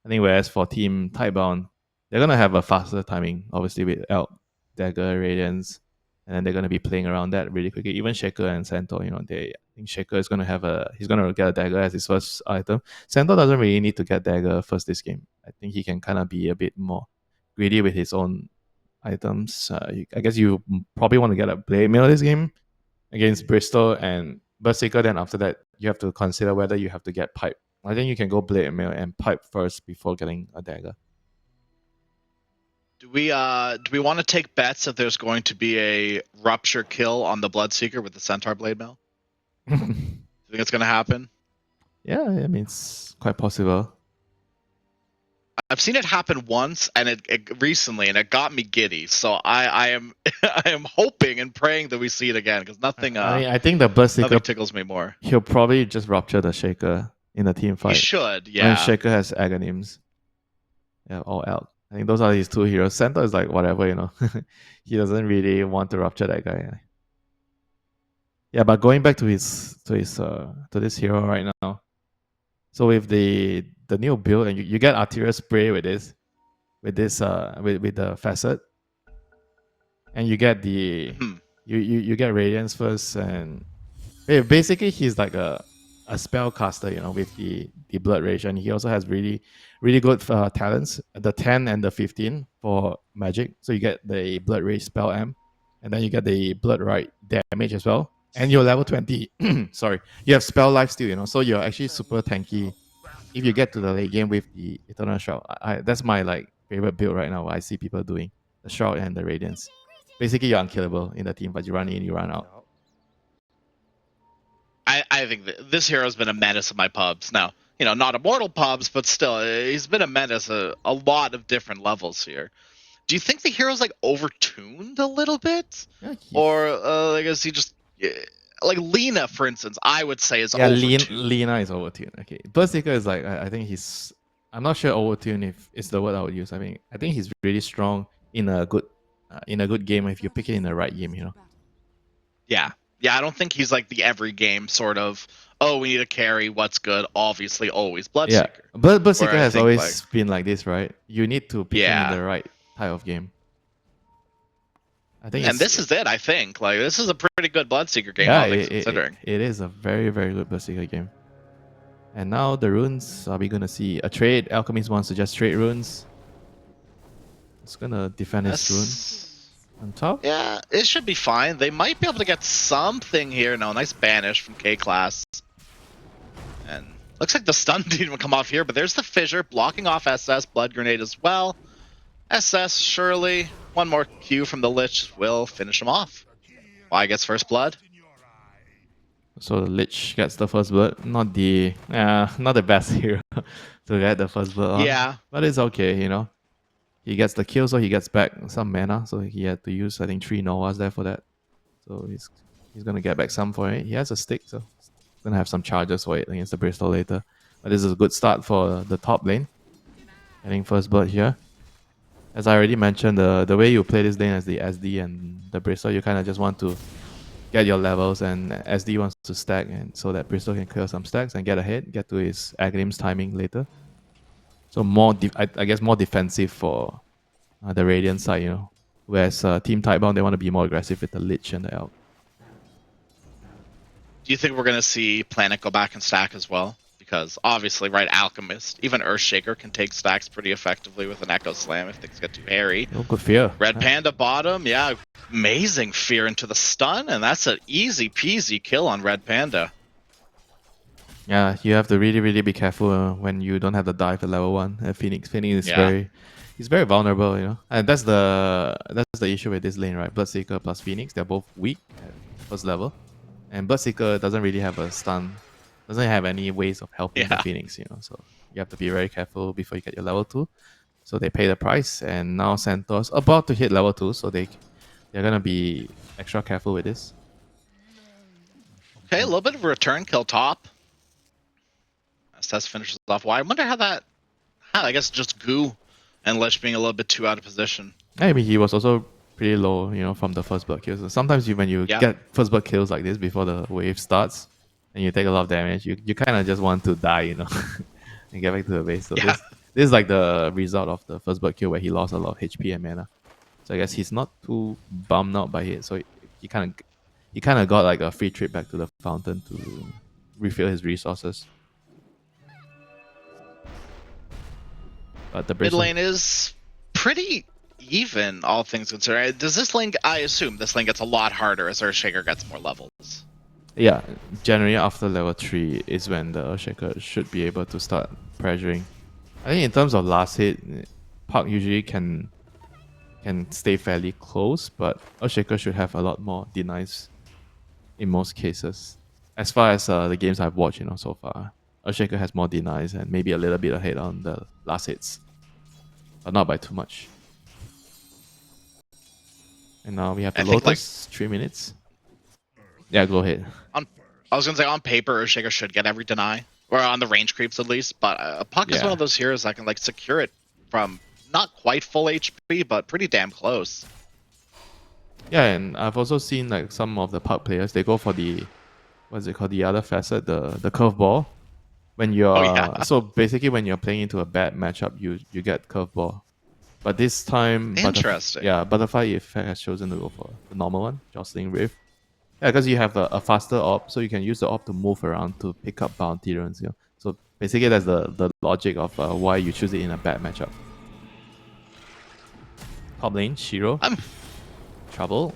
I think whereas for Team Tidebound, they're gonna have a faster timing, obviously with Elk, Dagger, Radiance, and then they're gonna be playing around that really quickly. Even Shaker and Centaur, I think Shaker is gonna he's gonna get a Dagger as his first item. Centaur doesn't really need to get Dagger first this game. I think he can kind of be a bit more greedy with his own items. I guess you probably want to get a Blade Mail this game against Bristol and Berserker. Then after that, you have to consider whether you have to get Pipe. I think you can go Blade Mail and Pipe first before getting a Dagger. Do we want to take bets if there's going to be a Rupture kill on the Bloodseeker with the Centaur Blade Mail? Do you think it's going to happen? Yeah, I mean, it's quite possible. I've seen it happen once, and it recently, and it got me giddy. So I am I am hoping and praying that we see it again, because nothing. I think the Berserker tickles me more. He'll probably just rupture the Shaker in a team fight. He should, yeah. And Shaker has Agonyms. Yeah, all out. I think those are his two heroes. Centaur is like whatever, he doesn't really want to rupture that guy. Yeah, but going back to this hero right now. So with the new build, and you get arterial spray with the facet, and you get you get radiance first, and basically he's like a spellcaster, with the blood rage, and he also has really good talents, the 10 and the 15 for magic. So you get the blood rage spell amp, and then you get the blood right damage as well. And you're level 20. Sorry, you have spell life still, so you're actually super tanky if you get to the late game with the Eternal Shroud. That's my favorite build right now. What I see people doing, the Shroud and the Radiance. Basically, you're unkillable in the team, but you run in, you run out. I think this hero's been a menace in my pubs. Now, not immortal pubs, but still, he's been a menace a lot of different levels here. Do you think the hero's overtuned a little bit? Yeah, or is he just like Lena, for instance, I would say is overtuned. Lena is overtuned. Okay, Berserker is I think I'm not sure overtuned if it's the word I would use. I mean, I think he's really strong in a good game if you pick it in the right game. Yeah, I don't think he's like the every game sort of. Oh, we need a carry. What's good? Obviously, always Bloodseeker. Yeah, but Berserker has always been like this, right? You need to pick him in the right type of game. I think, and this is it. I think this is a pretty good Bloodseeker game. Yeah, considering it is a very, very good Bloodseeker game. And now the runes, are we gonna see a trade? Alchemist wants to just trade runes. It's gonna defend his rune on top. Yeah, it should be fine. They might be able to get something here. No, nice banish from K class. And looks like the stun didn't even come off here, but there's the fissure blocking off SS, blood grenade as well. SS surely. One more Q from the Lich will finish him off. Y gets first blood. So the Lich gets the first blood. Not the best hero to get the first blood on. Yeah. But it's okay, He gets the kill, so he gets back some mana. So he had to use, I think, 3 Novas there for that. So he's gonna get back some for it. He has a stick, so he's gonna have some charges for it against the Bristol later. But this is a good start for the top lane. Getting first blood here. As I already mentioned, the way you play this lane as the SD and the Bristol, you kind of just want to get your levels, and SD wants to stack, and so that Bristol can clear some stacks and get ahead, get to his Aghanim's timing later. So I guess more defensive for the Radiant side, Whereas Team Tidebound, they want to be more aggressive with the Lich and the Elk. Do you think we're going to see Planet go back and stack as well? Because obviously, right, Alchemist, even Earthshaker can take stacks pretty effectively with an Echo Slam if things get too hairy. Oh, good fear. Red Panda bottom, yeah, amazing fear into the stun, and that's an easy peasy kill on Red Panda. Yeah, you have to really, really be careful when you don't have the dive at level 1. Phoenix is he's very vulnerable, And that's the issue with this lane, right? Bloodseeker plus Phoenix, they're both weak at first level, and Bloodseeker doesn't really have a stun. Doesn't have any ways of helping the Phoenix, So you have to be very careful before you get your level 2. So they pay the price, and now Centaur's about to hit level 2, so they're gonna be extra careful with this. Okay, a little bit of a return kill top. SS finishes off Y. I wonder how I guess just Goo and Lich being a little bit too out of position. I mean, he was also pretty low, from the first blood kills. So sometimes when you get first blood kills like this before the wave starts, and you take a lot of damage, you kind of just want to die, and get back to the base. So This is like the result of the first bird kill where he lost a lot of HP and mana. So I guess he's not too bummed out by it. So he kind of got like a free trip back to the fountain to refill his resources. But the Mid lane is pretty even, all things considered. Does this lane? I assume this lane gets a lot harder as Earthshaker gets more levels. Yeah, generally after level 3 is when the Earthshaker should be able to start pressuring. I think in terms of last hit, Puck usually can stay fairly close, but Earthshaker should have a lot more denies in most cases. As far as the games I've watched, so far, Earthshaker has more denies and maybe a little bit ahead on the last hits, but not by too much. And now we have the Lotus, 3 minutes. Yeah, go ahead. I was gonna say on paper, Earthshaker should get every deny, or on the range creeps at least. But Puck is one of those heroes that can like secure it from not quite full HP, but pretty damn close. Yeah, and I've also seen like some of the Puck players, they go for the what's it called, the other facet, the curveball. When you're so basically when you're playing into a bad matchup, you get curveball. But this time, interesting. Butterfly Effect has chosen to go for the normal one, Jostling Rift. Yeah, because you have a faster op, so you can use the op to move around to pick up bounty runs. So basically, that's the logic of why you choose it in a bad matchup. Top lane, Shiro. Trouble.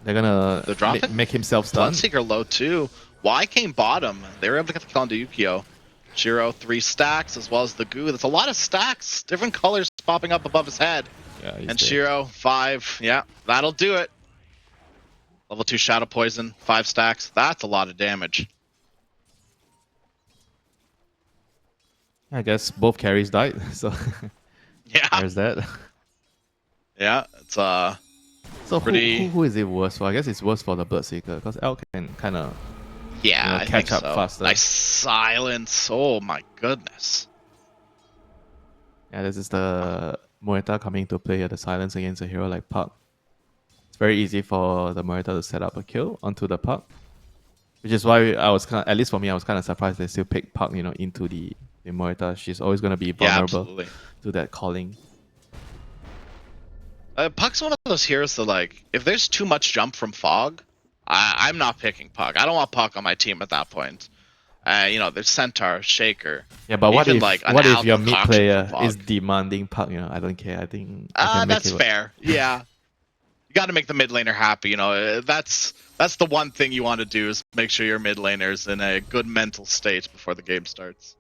They're gonna make himself stunned. Bloodseeker low too. Y came bottom. They were able to get the kill onto Yukio. Shiro 3 stacks as well as the goo. That's a lot of stacks. Different colors popping up above his head. Yeah, and dead. Shiro 5. Yeah, that'll do it. Level 2 Shadow Poison, 5 stacks. That's a lot of damage. I guess both carries died, so yeah, there's that. Yeah, it's so pretty. Who is it worse for? I guess it's worse for the Bloodseeker because L can kind of catch up faster. Nice silence. Oh my goodness. Yeah, this is the Morita coming to play at the silence against a hero like Puck. It's very easy for the Morita to set up a kill onto the Puck, which is why I was at least for me, I was kind of surprised they still pick Puck, into the Morita. She's always going to be vulnerable to that calling. Puck's one of those heroes that, like, if there's too much jump from Fog, I'm not picking Puck. I don't want Puck on my team at that point. There's Centaur, Shaker. Yeah, but what if your mid player is demanding Puck? I don't care. I think that's fair. Yeah. You got to make the mid laner happy. That's the one thing you want to do is make sure your mid laner's in a good mental state before the game starts.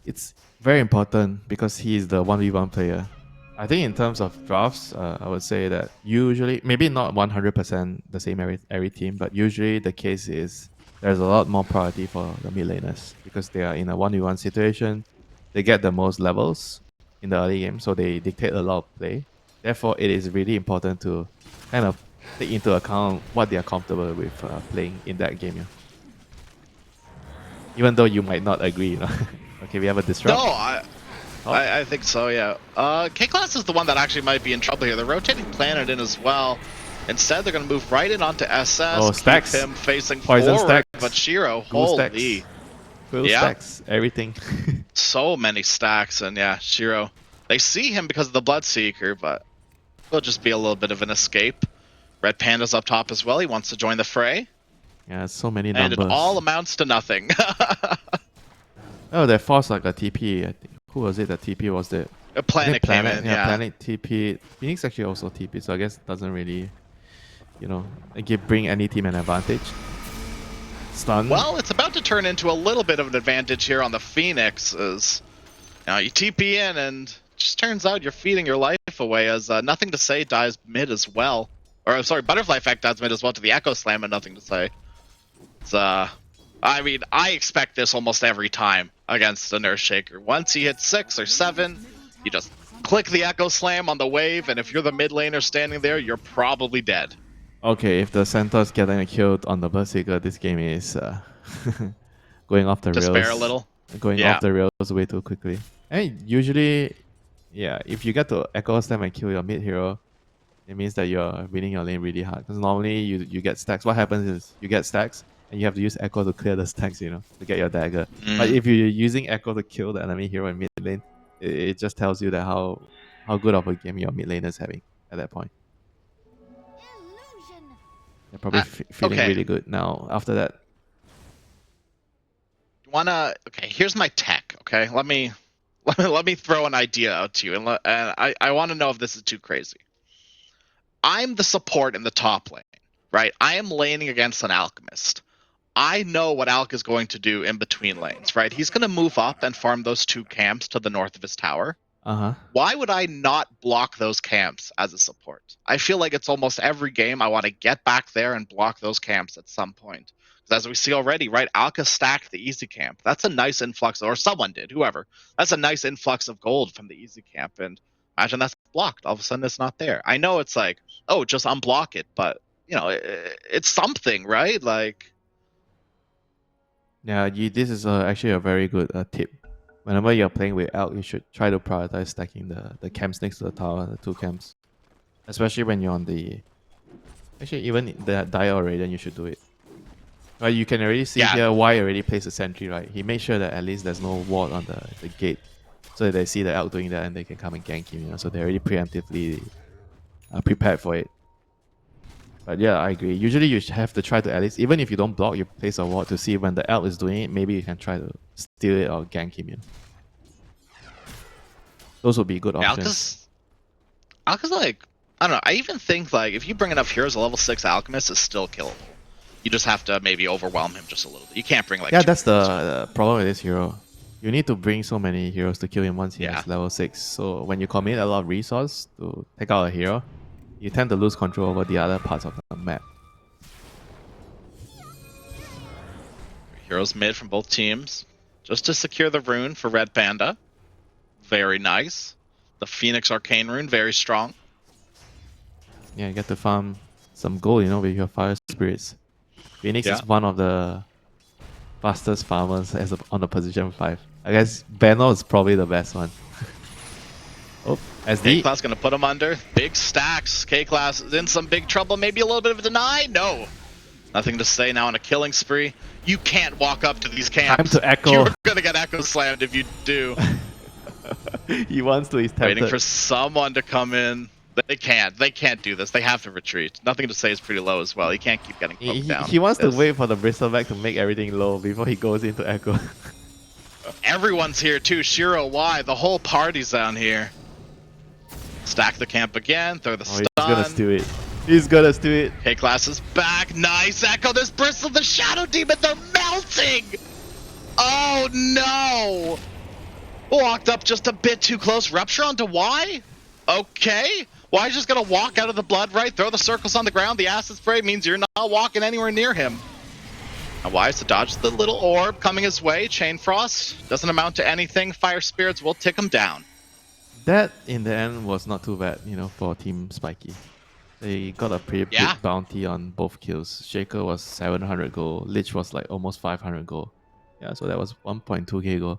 It's very important because he's the 1v1 player. I think in terms of drafts, I would say that usually, maybe not 100% the same every team, but usually the case is there's a lot more priority for the mid laners because they are in a 1v1 situation. They get the most levels in the early game, so they dictate a lot of play. Therefore, it is really important to kind of take into account what they are comfortable with playing in that game. Yeah. Even though you might not agree. Okay, we have a disrupt. No, I think so, yeah. K-Class is the one that actually might be in trouble here. They're rotating Planet in as well. Instead, they're going to move right in onto SS. Oh, stacks. Keep him facing Poison forward. Stacks. But Shiro, holy. Full stacks, everything. So many stacks, and yeah, Shiro. They see him because of the Bloodseeker, but it'll just be a little bit of an escape. Red Panda's up top as well. He wants to join the fray. Yeah, so many numbers. And it all amounts to nothing. Oh, they forced like a TP, I think. Who was it that TP was there? A Planet came in, yeah. Planet TP. Phoenix actually also TP, so I guess it doesn't really, bring any team an advantage. Stun. Well, it's about to turn into a little bit of an advantage here on the Phoenixes. Now you TP in and it just turns out you're feeding your life away as Nothing to Say dies mid as well. Or, sorry, Butterfly Effect dies mid as well to the Echo Slam and Nothing to Say. It's, I mean, I expect this almost every time against an Earthshaker. Once he hits 6 or 7, you just click the Echo Slam on the wave, and if you're the mid laner standing there, you're probably dead. Okay, if the Centaur's getting killed on the Bloodseeker, this game is going off the rails. Despair a little. Going off the rails way too quickly. And usually, if you get to Echo Slam and kill your mid hero, it means that you're winning your lane really hard. Because normally you get stacks. What happens is you get stacks, and you have to use Echo to clear the stacks, to get your dagger. But if you're using Echo to kill the enemy hero in mid lane. It just tells you that how good of a game your mid lane is having at that point. They're probably feeling Okay. really good now after that. Okay, here's my tech. Okay, let me throw an idea out to you, and I want to know if this is too crazy. I'm the support in the top lane, right? I am laning against an alchemist. I know what Alk is going to do in between lanes, right? He's going to move up and farm those 2 camps to the north of his tower. Uh-huh. Why would I not block those camps as a support? I feel like it's almost every game I want to get back there and block those camps at some point. Because as we see already, right, Alka stacked the easy camp. That's a nice influx, or someone did, whoever. That's a nice influx of gold from the easy camp. And imagine that's blocked. All of a sudden it's not there. I know it's like, oh, just unblock it. But, it's something, right? Like... Yeah, this is actually a very good tip. Whenever you're playing with Elk, you should try to prioritize stacking the camps next to the tower, the 2 camps. Especially when you're on the... Actually, even the Dire already, then you should do it. Right, you can already see here why already placed a sentry, right? He made sure that at least there's no ward on the gate. So that they see the Elk doing that and they can come and gank him, So they're already preemptively prepared for it. But yeah, I agree. Usually you have to try to at least, even if you don't block, you place a ward to see when the Elk is doing it. Maybe you can try to steal it or gank him. Those would be good options. Alka's like, I don't know. I even think like if you bring enough heroes, a level 6 alchemist is still killable. You just have to maybe overwhelm him just a little bit. You can't bring like... Yeah, that's the problem with this hero. You need to bring so many heroes to kill him once he is level 6. So when you commit a lot of resource to take out a hero, you tend to lose control over the other parts of the map. Heroes mid from both teams. Just to secure the rune for Red Panda. Very nice. The Phoenix Arcane rune, very strong. Yeah, you get to farm some gold, with your fire spirits. Phoenix is one of the fastest farmers on the position 5. I guess Banner is probably the best one. Oh, SD. K-Class gonna put him under. Big stacks. K-Class is in some big trouble. Maybe a little bit of a deny? No. Nothing to say now on a killing spree. You can't walk up to these camps. Time to echo. You're gonna get echo slammed if you do. He wants to. He's tempted. Waiting for someone to come in. They can't. They can't do this. They have to retreat. Nothing to say is pretty low as well. He can't keep getting poked down. He wants to wait for the bristleback to make everything low before he goes into echo. Everyone's here too. Shiro, why? The whole party's down here. Stack the camp again. Throw the stun. He's gonna steal it. He's gonna steal it. K-Class is back. Nice echo. This bristle, the Shadow Demon, they're melting. Oh no. Walked up just a bit too close. Rupture onto Y? Okay. Y's just gonna walk out of the blood, right? Throw the circles on the ground. The acid spray means you're not walking anywhere near him. And Y's to dodge the little orb coming his way. Chain Frost doesn't amount to anything. Fire Spirits will tick him down. That, in the end, was not too bad, for Team Spiky. They got a pretty big bounty on both kills. Shaker was 700 gold. Lich was like almost 500 gold. Yeah, so that was 1.2k gold.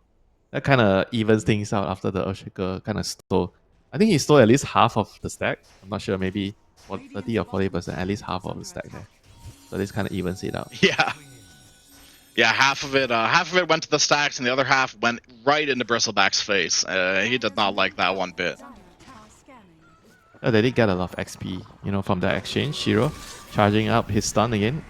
That kind of evens things out after the Earthshaker kind of stole. I think he stole at least half of the stack. I'm not sure, maybe 30 or 40%, at least half of the stack there. So this kind of evens it out. Yeah. Yeah, half of it went to the stacks, and the other half went right into Bristleback's face. He did not like that one bit. They did get a lot of XP, from that exchange. Shiro charging up his stun again.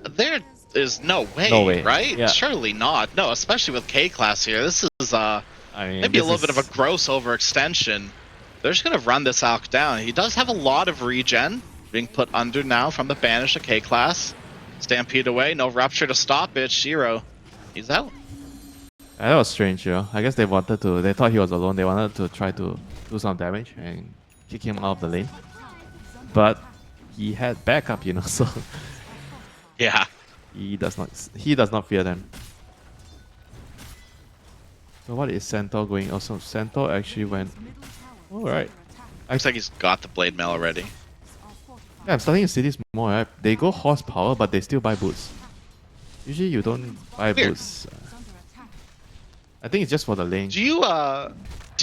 There is no way, right? Yeah. Surely not. No, especially with K-Class here. This is maybe a little bit of a gross overextension. They're just going to run this Alk down. He does have a lot of regen being put under now from the banish of K-Class. Stampede away, no Rupture to stop it. Shiro, he's out. That was strange, I guess they thought he was alone. They wanted to try to do some damage and kick him out of the lane. But he had backup, so... Yeah. He does not fear them. So what is Centaur going? Also, Centaur actually went... Alright. Looks like he's got the Blade Mail already. Yeah, I'm starting to see this more, right? They go horsepower, but they still buy boots. Usually you don't buy boots. I think it's just for the lane. Do you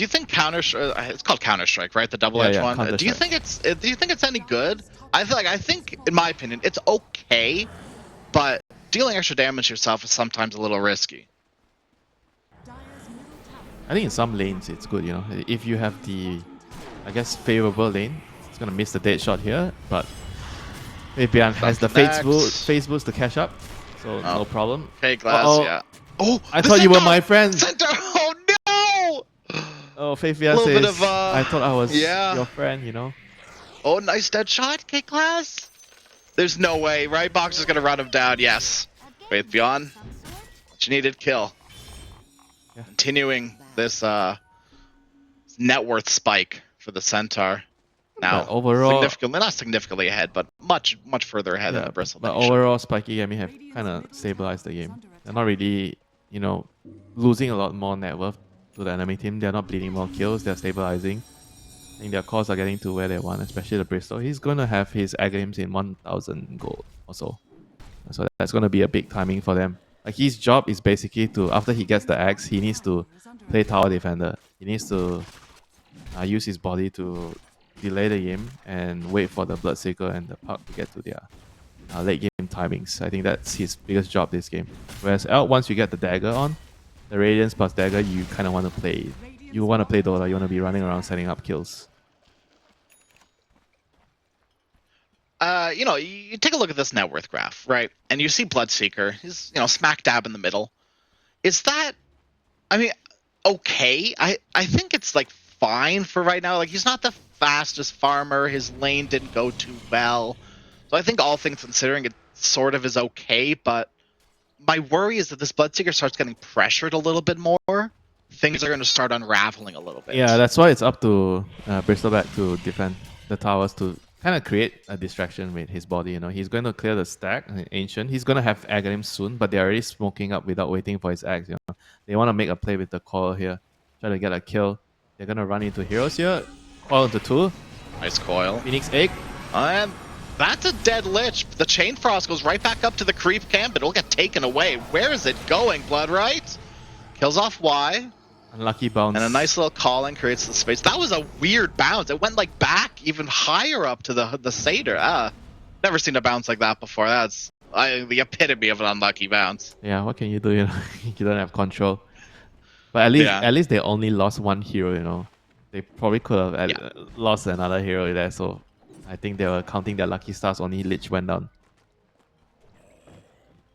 think it's called Counter-Strike, right? The double-edged one. Do you think it's any good? I think in my opinion it's okay, but dealing extra damage yourself is sometimes a little risky. I think in some lanes it's good, you know. If you have the, I guess, favorable lane, it's gonna miss the dead shot here, but Fabian has the face boost to catch up, so no problem. Okay, Glass, yeah. Oh, I thought you were my friend. Center, oh no! Oh, Fabian says, bit of, I thought I was yeah. your friend, you know. Oh, nice dead shot, K-Class. There's no way, right? Box is gonna run him down, yes. Wait, Beyond. She needed kill. Yeah. Continuing this net worth spike for the Centaur. Now, but overall, not significantly ahead, but much further ahead than the Bristle. But overall, Spiky Gaming have kind of stabilized the game. They're not really, you know, losing a lot more net worth to the enemy team. They're not bleeding more kills. They're stabilizing. I think their cores are getting to where they want, especially the Bristol. He's going to have his games in 1,000 gold or so. So that's going to be a big timing for them. Like, his job is basically to, after he gets the axe, he needs to play tower defender. He needs to use his body to delay the game and wait for the Bloodseeker and the Puck to get to their late game timings. I think that's his biggest job this game. Whereas once you get the dagger on, the Radiance plus dagger, you kind of want to play. You want to play Dota. You want to be running around setting up kills. You know, you take a look at this net worth graph, right? And you see Bloodseeker. He's, you know, smack dab in the middle. Is that, I mean, okay? I think it's like fine for right now. Like, he's not the fastest farmer. His lane didn't go too well. So I think all things considering, it sort of is okay. But my worry is that this Bloodseeker starts getting pressured a little bit more. Things are going to start unraveling a little bit. Yeah, that's why it's up to Bristleback to defend the towers, to kind of create a distraction with his body. You know, he's going to clear the stack, Ancient. He's going to have Aghanim soon, but they're already smoking up without waiting for his axe. You know, they want to make a play with the coil here, try to get a kill. They're going to run into heroes here. Coil into 2. Nice coil. Phoenix Egg. And that's a dead Lich. The Chain Frost goes right back up to the creep camp. It'll get taken away. Where is it going, Blood, right? Kills off Y. Unlucky bounce. And a nice little calling creates the space. That was a weird bounce. It went like back even higher up to the Satyr. Never seen a bounce like that before. That's the epitome of an unlucky bounce. Yeah, what can you do? You know, you don't have control. But at least they only lost one hero. You know, they probably could have lost another hero there. So I think they were counting their lucky stars. Only Lich went down.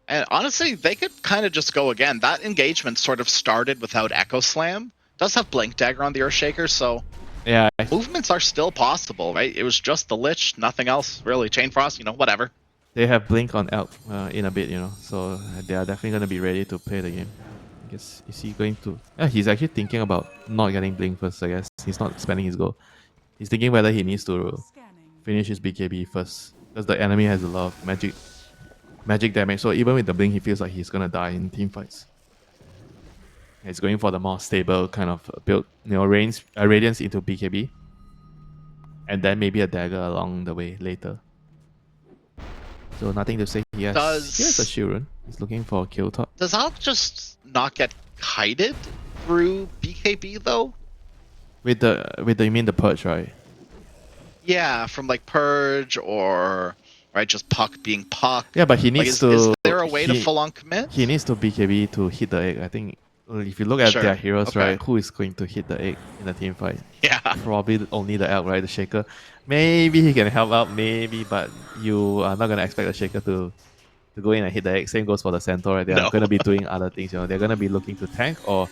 And honestly, they could kind of just go again. That engagement sort of started without Echo Slam. Does have Blink Dagger on the Earthshaker, so yeah, movements are still possible, right? It was just the Lich, nothing else really. Chain Frost, you know, whatever. They have Blink on Elk in a bit, you know, so they are definitely going to be ready to play the game. I guess, is he going to... Yeah, he's actually thinking about not getting Blink first, I guess. He's not spending his gold. He's thinking whether he needs to finish his BKB first, because the enemy has a lot of magic damage, so even with the Blink, he feels like he's gonna die in team fights. He's going for the more stable kind of build, you know, Radiance into BKB, and then maybe a dagger along the way later. So nothing to say. He has a shield rune. He's looking for a kill top. Does Alp just not get kited through BKB though? With the you mean the purge, right? Yeah, from like purge or right, just Puck being Puck. Yeah, but he needs to... Is there a way to full-on commit? He needs to BKB to hit the egg. I think if you look at their heroes, right, who is going to hit the egg in a team fight? Yeah. Probably only the Elk, right? The Shaker. Maybe he can help out, maybe, but you are not going to expect the Shaker to go in and hit the egg. Same goes for the Centaur, right? They're going to be doing other things, you know. They're going to be looking to tank or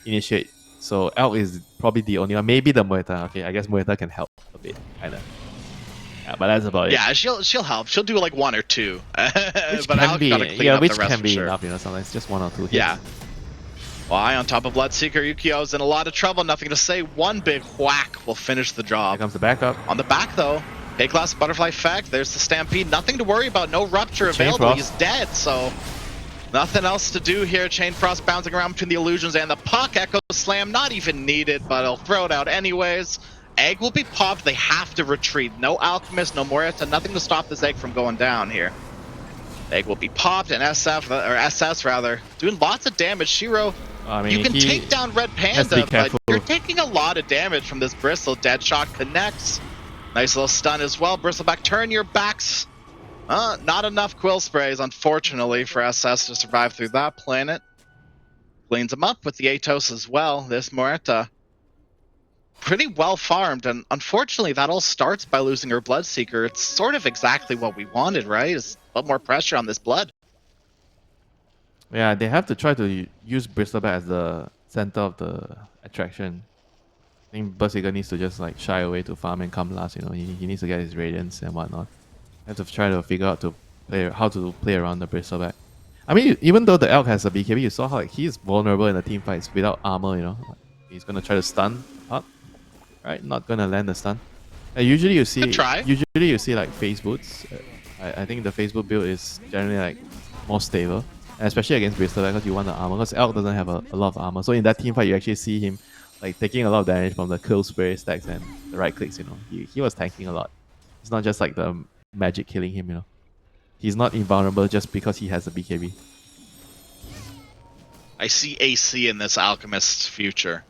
initiate. So Elk is probably the only one. Maybe the Muerta. Okay, I guess Muerta can help a bit, kind of. Yeah, but that's about it. Yeah, she'll help. She'll do like 1 or 2. Which but can be, which can be sure. enough, you know, sometimes just 1 or 2 hits. Yeah. Y on top of Bloodseeker, Yukio's in a lot of trouble. Nothing to say. One big whack will finish the job. Here comes the backup. On the back though, A-Class Butterfly Effect. There's the Stampede. Nothing to worry about. No Rupture available. He's dead, so nothing else to do here. Chain Frost bouncing around between the illusions and the Puck. Echo Slam not even needed, but he'll throw it out anyways. Egg will be popped. They have to retreat. No Alchemist, no Muerta, nothing to stop this egg from going down here. Egg will be popped, and SS rather, doing lots of damage. Shiro, I mean, you can take down Red Panda, but you're taking a lot of damage from this Bristle. Deadshot connects. Nice little stun as well. Bristleback, turn your backs. Not enough Quill Sprays, unfortunately, for SS to survive through that planet. Cleans him up with the Atos as well. This Muerta pretty well farmed, and unfortunately that all starts by losing her Bloodseeker. It's sort of exactly what we wanted, right? It's a lot more pressure on this Blood. Yeah, they have to try to use Bristleback as the center of the attraction. I think Berserker needs to just like shy away to farm and come last. You know, he needs to get his Radiance and whatnot. Have to try to figure out how to play around the Bristleback. I mean, even though the Elk has a BKB, you saw how like, he's vulnerable in the team fights without armor. You know, he's gonna try to stun up, right? Not gonna land the stun. Usually you see like phase boots. I think the phase boot build is generally like more stable. And especially against Bristleback because you want the armor. Because Elk doesn't have a lot of armor. So in that team fight, you actually see him like taking a lot of damage from the kill spray stacks and the right clicks. You know, he was tanking a lot. It's not just like the magic killing him. You know, he's not invulnerable just because he has a BKB. I see AC in this Alchemist future.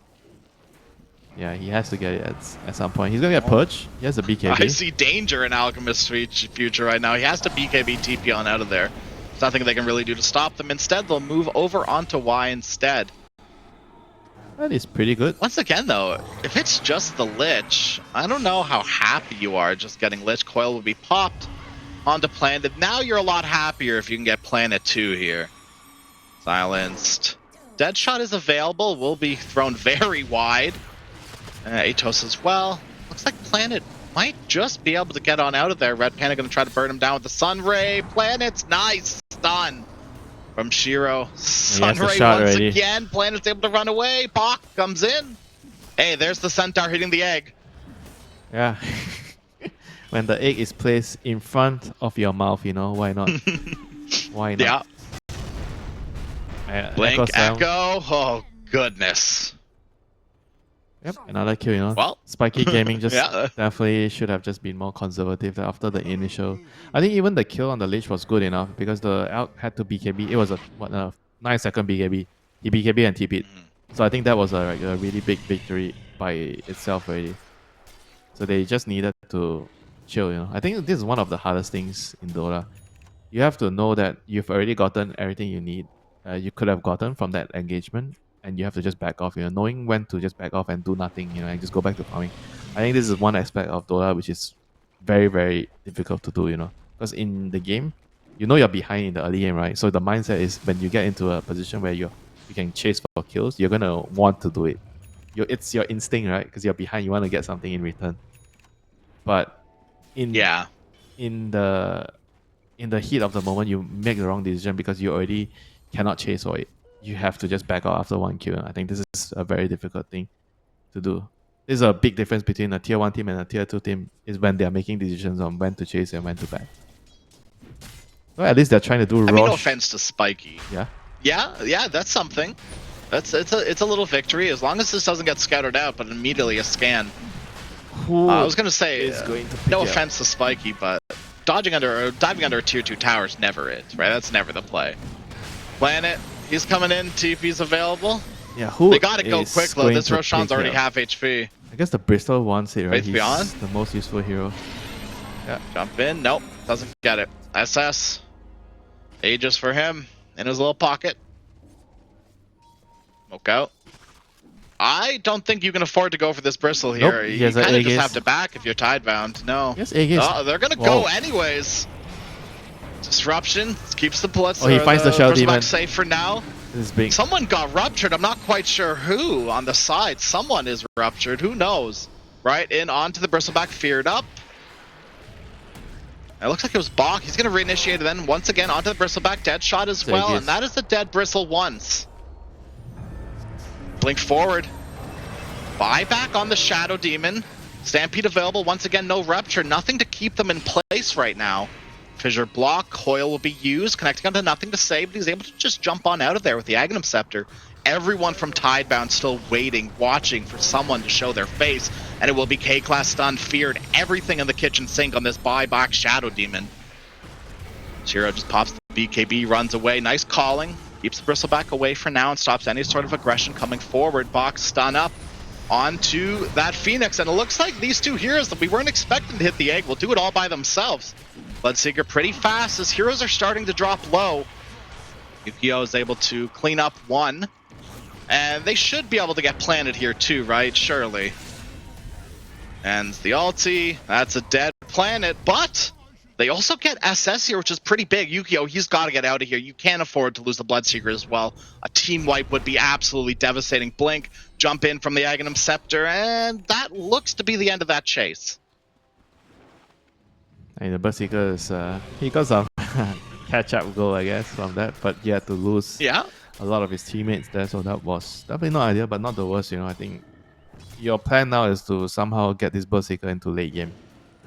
Yeah, he has to get it at some point. He's gonna get Purge. He has a BKB. I see danger in Alchemist future right now. He has to BKB TP on out of there. There's nothing they can really do to stop them. Instead, they'll move over onto Y instead. That is pretty good. Once again, though, if it's just the Lich, I don't know how happy you are just getting Lich. Coil will be popped onto Planet. Now you're a lot happier if you can get Planet 2 here. Silenced. Deadshot is available. Will be thrown very wide. Atos as well. Looks like Planet might just be able to get on out of there. Red Panda going to try to burn him down with the Sun Ray. Planet's nice stun from Shiro. Sun Ray once again. Planet's able to run away. Bach comes in. Hey, there's the Centaur hitting the egg. Yeah. When the egg is placed in front of your mouth, you know, why not? Why not? Yeah. Blink, Echo. Oh, goodness. Yep, another kill, you know. Well, Spiky Gaming just definitely should have just been more conservative after the initial. I think even the kill on the Lich was good enough because the Elk had to BKB. It was a 9-second BKB. He BKB and TP'd. So I think that was a really big victory by itself already. So they just needed to chill, you know. I think this is one of the hardest things in Dota. You have to know that you've already gotten everything you need. You could have gotten from that engagement. And you have to just back off, you know, knowing when to just back off and do nothing, you know, and just go back to farming. I think this is one aspect of Dota which is very, very difficult to do, you know. Because in the game, you know you're behind in the early game, right? So the mindset is when you get into a position where you can chase for kills, you're going to want to do it. It's your instinct, right? Because you're behind, you want to get something in return. But in the heat of the moment, you make the wrong decision because you already cannot chase for it. You have to just back out after one kill. I think this is a very difficult thing to do. There's a big difference between a tier 1 team and a tier 2 team is when they are making decisions on when to chase and when to back. Well, at least they're trying to do I mean, no offense to Spiky. Yeah? Yeah, that's something. It's a little victory as long as this doesn't get scouted out, but immediately a scan. I was gonna say, no offense to Spiky, but diving under a tier 2 tower is never it, right? That's never the play. Planet. He's coming in, TP's available. Yeah, they gotta go quick though. This Roshan's already half HP. I guess the Bristol wants it, right? He's beyond? The most useful hero. Yeah, jump in. Nope, doesn't get it. SS. Aegis for him in his little pocket. Smoke out. I don't think you can afford to go for this Bristle here. Nope, you kind of just have to back if you're Tidebound. No. Yes, Aegis. Oh, they're gonna go anyways. Disruption keeps the bullets. Oh, he finds the Shadow Demon. Safe for now. Someone got ruptured. I'm not quite sure who on the side. Someone is ruptured. Who knows? Right in onto the Bristleback, feared up. It looks like it was Bach. He's going to reinitiate it then once again onto the Bristleback. Deadshot as well, and that is the dead Bristle once. Blink forward. Buyback on the Shadow Demon. Stampede available. Once again, no rupture. Nothing to keep them in place right now. Fissure block, Coil will be used, connecting onto nothing to say, but he's able to just jump on out of there with the Aghanim Scepter. Everyone from Tidebound still waiting, watching for someone to show their face, and it will be K-Class stun, feared, everything in the kitchen sink on this buyback Shadow Demon. Shiro just pops the BKB, runs away, nice calling, keeps the Bristleback away for now and stops any sort of aggression coming forward. Box stun up onto that Phoenix, and it looks like these two heroes that we weren't expecting to hit the egg will do it all by themselves. Bloodseeker pretty fast as heroes are starting to drop low. Yukio is able to clean up one. And they should be able to get planted here too, right? Surely. And the ulti, that's a dead planet, but they also get SS here, which is pretty big. Yukio, he's got to get out of here. You can't afford to lose the Bloodseeker as well. A team wipe would be absolutely devastating. Blink, jump in from the Aghanim Scepter, and that looks to be the end of that chase. And the Berserker is he got some catch-up goal, I guess, from that, but he had to lose Yeah. a lot of his teammates there, so that was definitely not ideal, but not the worst. I think your plan now is to somehow get this Berserker into late game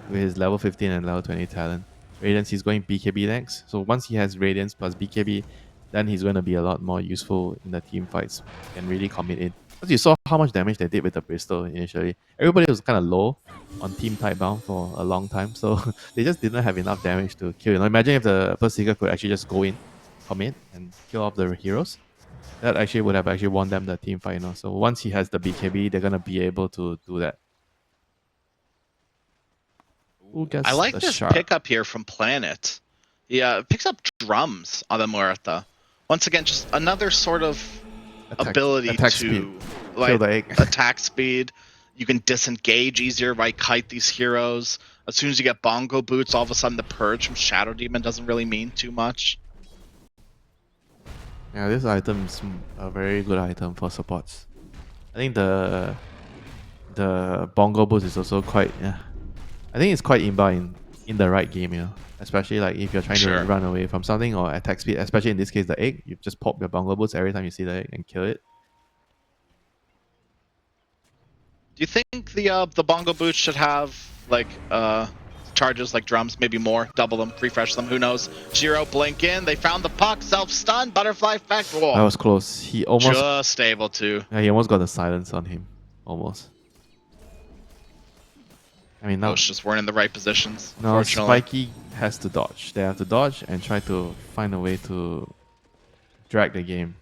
with his level 15 and level 20 talent. Radiance, he's going BKB next, so once he has Radiance plus BKB, then he's going to be a lot more useful in the team fights and really commit in. Because you saw how much damage they did with the Bristol initially. Everybody was kind of low on Team Tidebound for a long time, so they just didn't have enough damage to kill. Imagine if the Berserker could actually just go in, commit, and kill off the heroes. That actually would have actually won them the team fight. So once he has the BKB, they're gonna be able to do that. Who gets I like the this shark? pickup here from Planet. He picks up drums on the Muerta. Once again, just another sort of ability attack to speed. like Kill the egg. attack speed. You can disengage easier by kite these heroes. As soon as you get bongo boots, all of a sudden the purge from Shadow Demon doesn't really mean too much. Yeah, this item is a very good item for supports. I think the bongo boost is also quite. Yeah, I think it's quite inbound in the right game. Especially like if you're trying to run away from something or attack speed. Especially in this case, the egg. You just pop your bongo boots every time you see the egg and kill it. Do you think the bongo boots should have like charges like drums, maybe more, double them, refresh them, who knows? Shiro, blink in, they found the puck, self-stun, butterfly effect. Whoa. That was close. He almost just able to. Yeah, he almost got the silence on him. Almost. I mean, now Those just weren't in the right positions. now Unfortunately. Spiky has to dodge. They have to dodge and try to find a way to drag the game.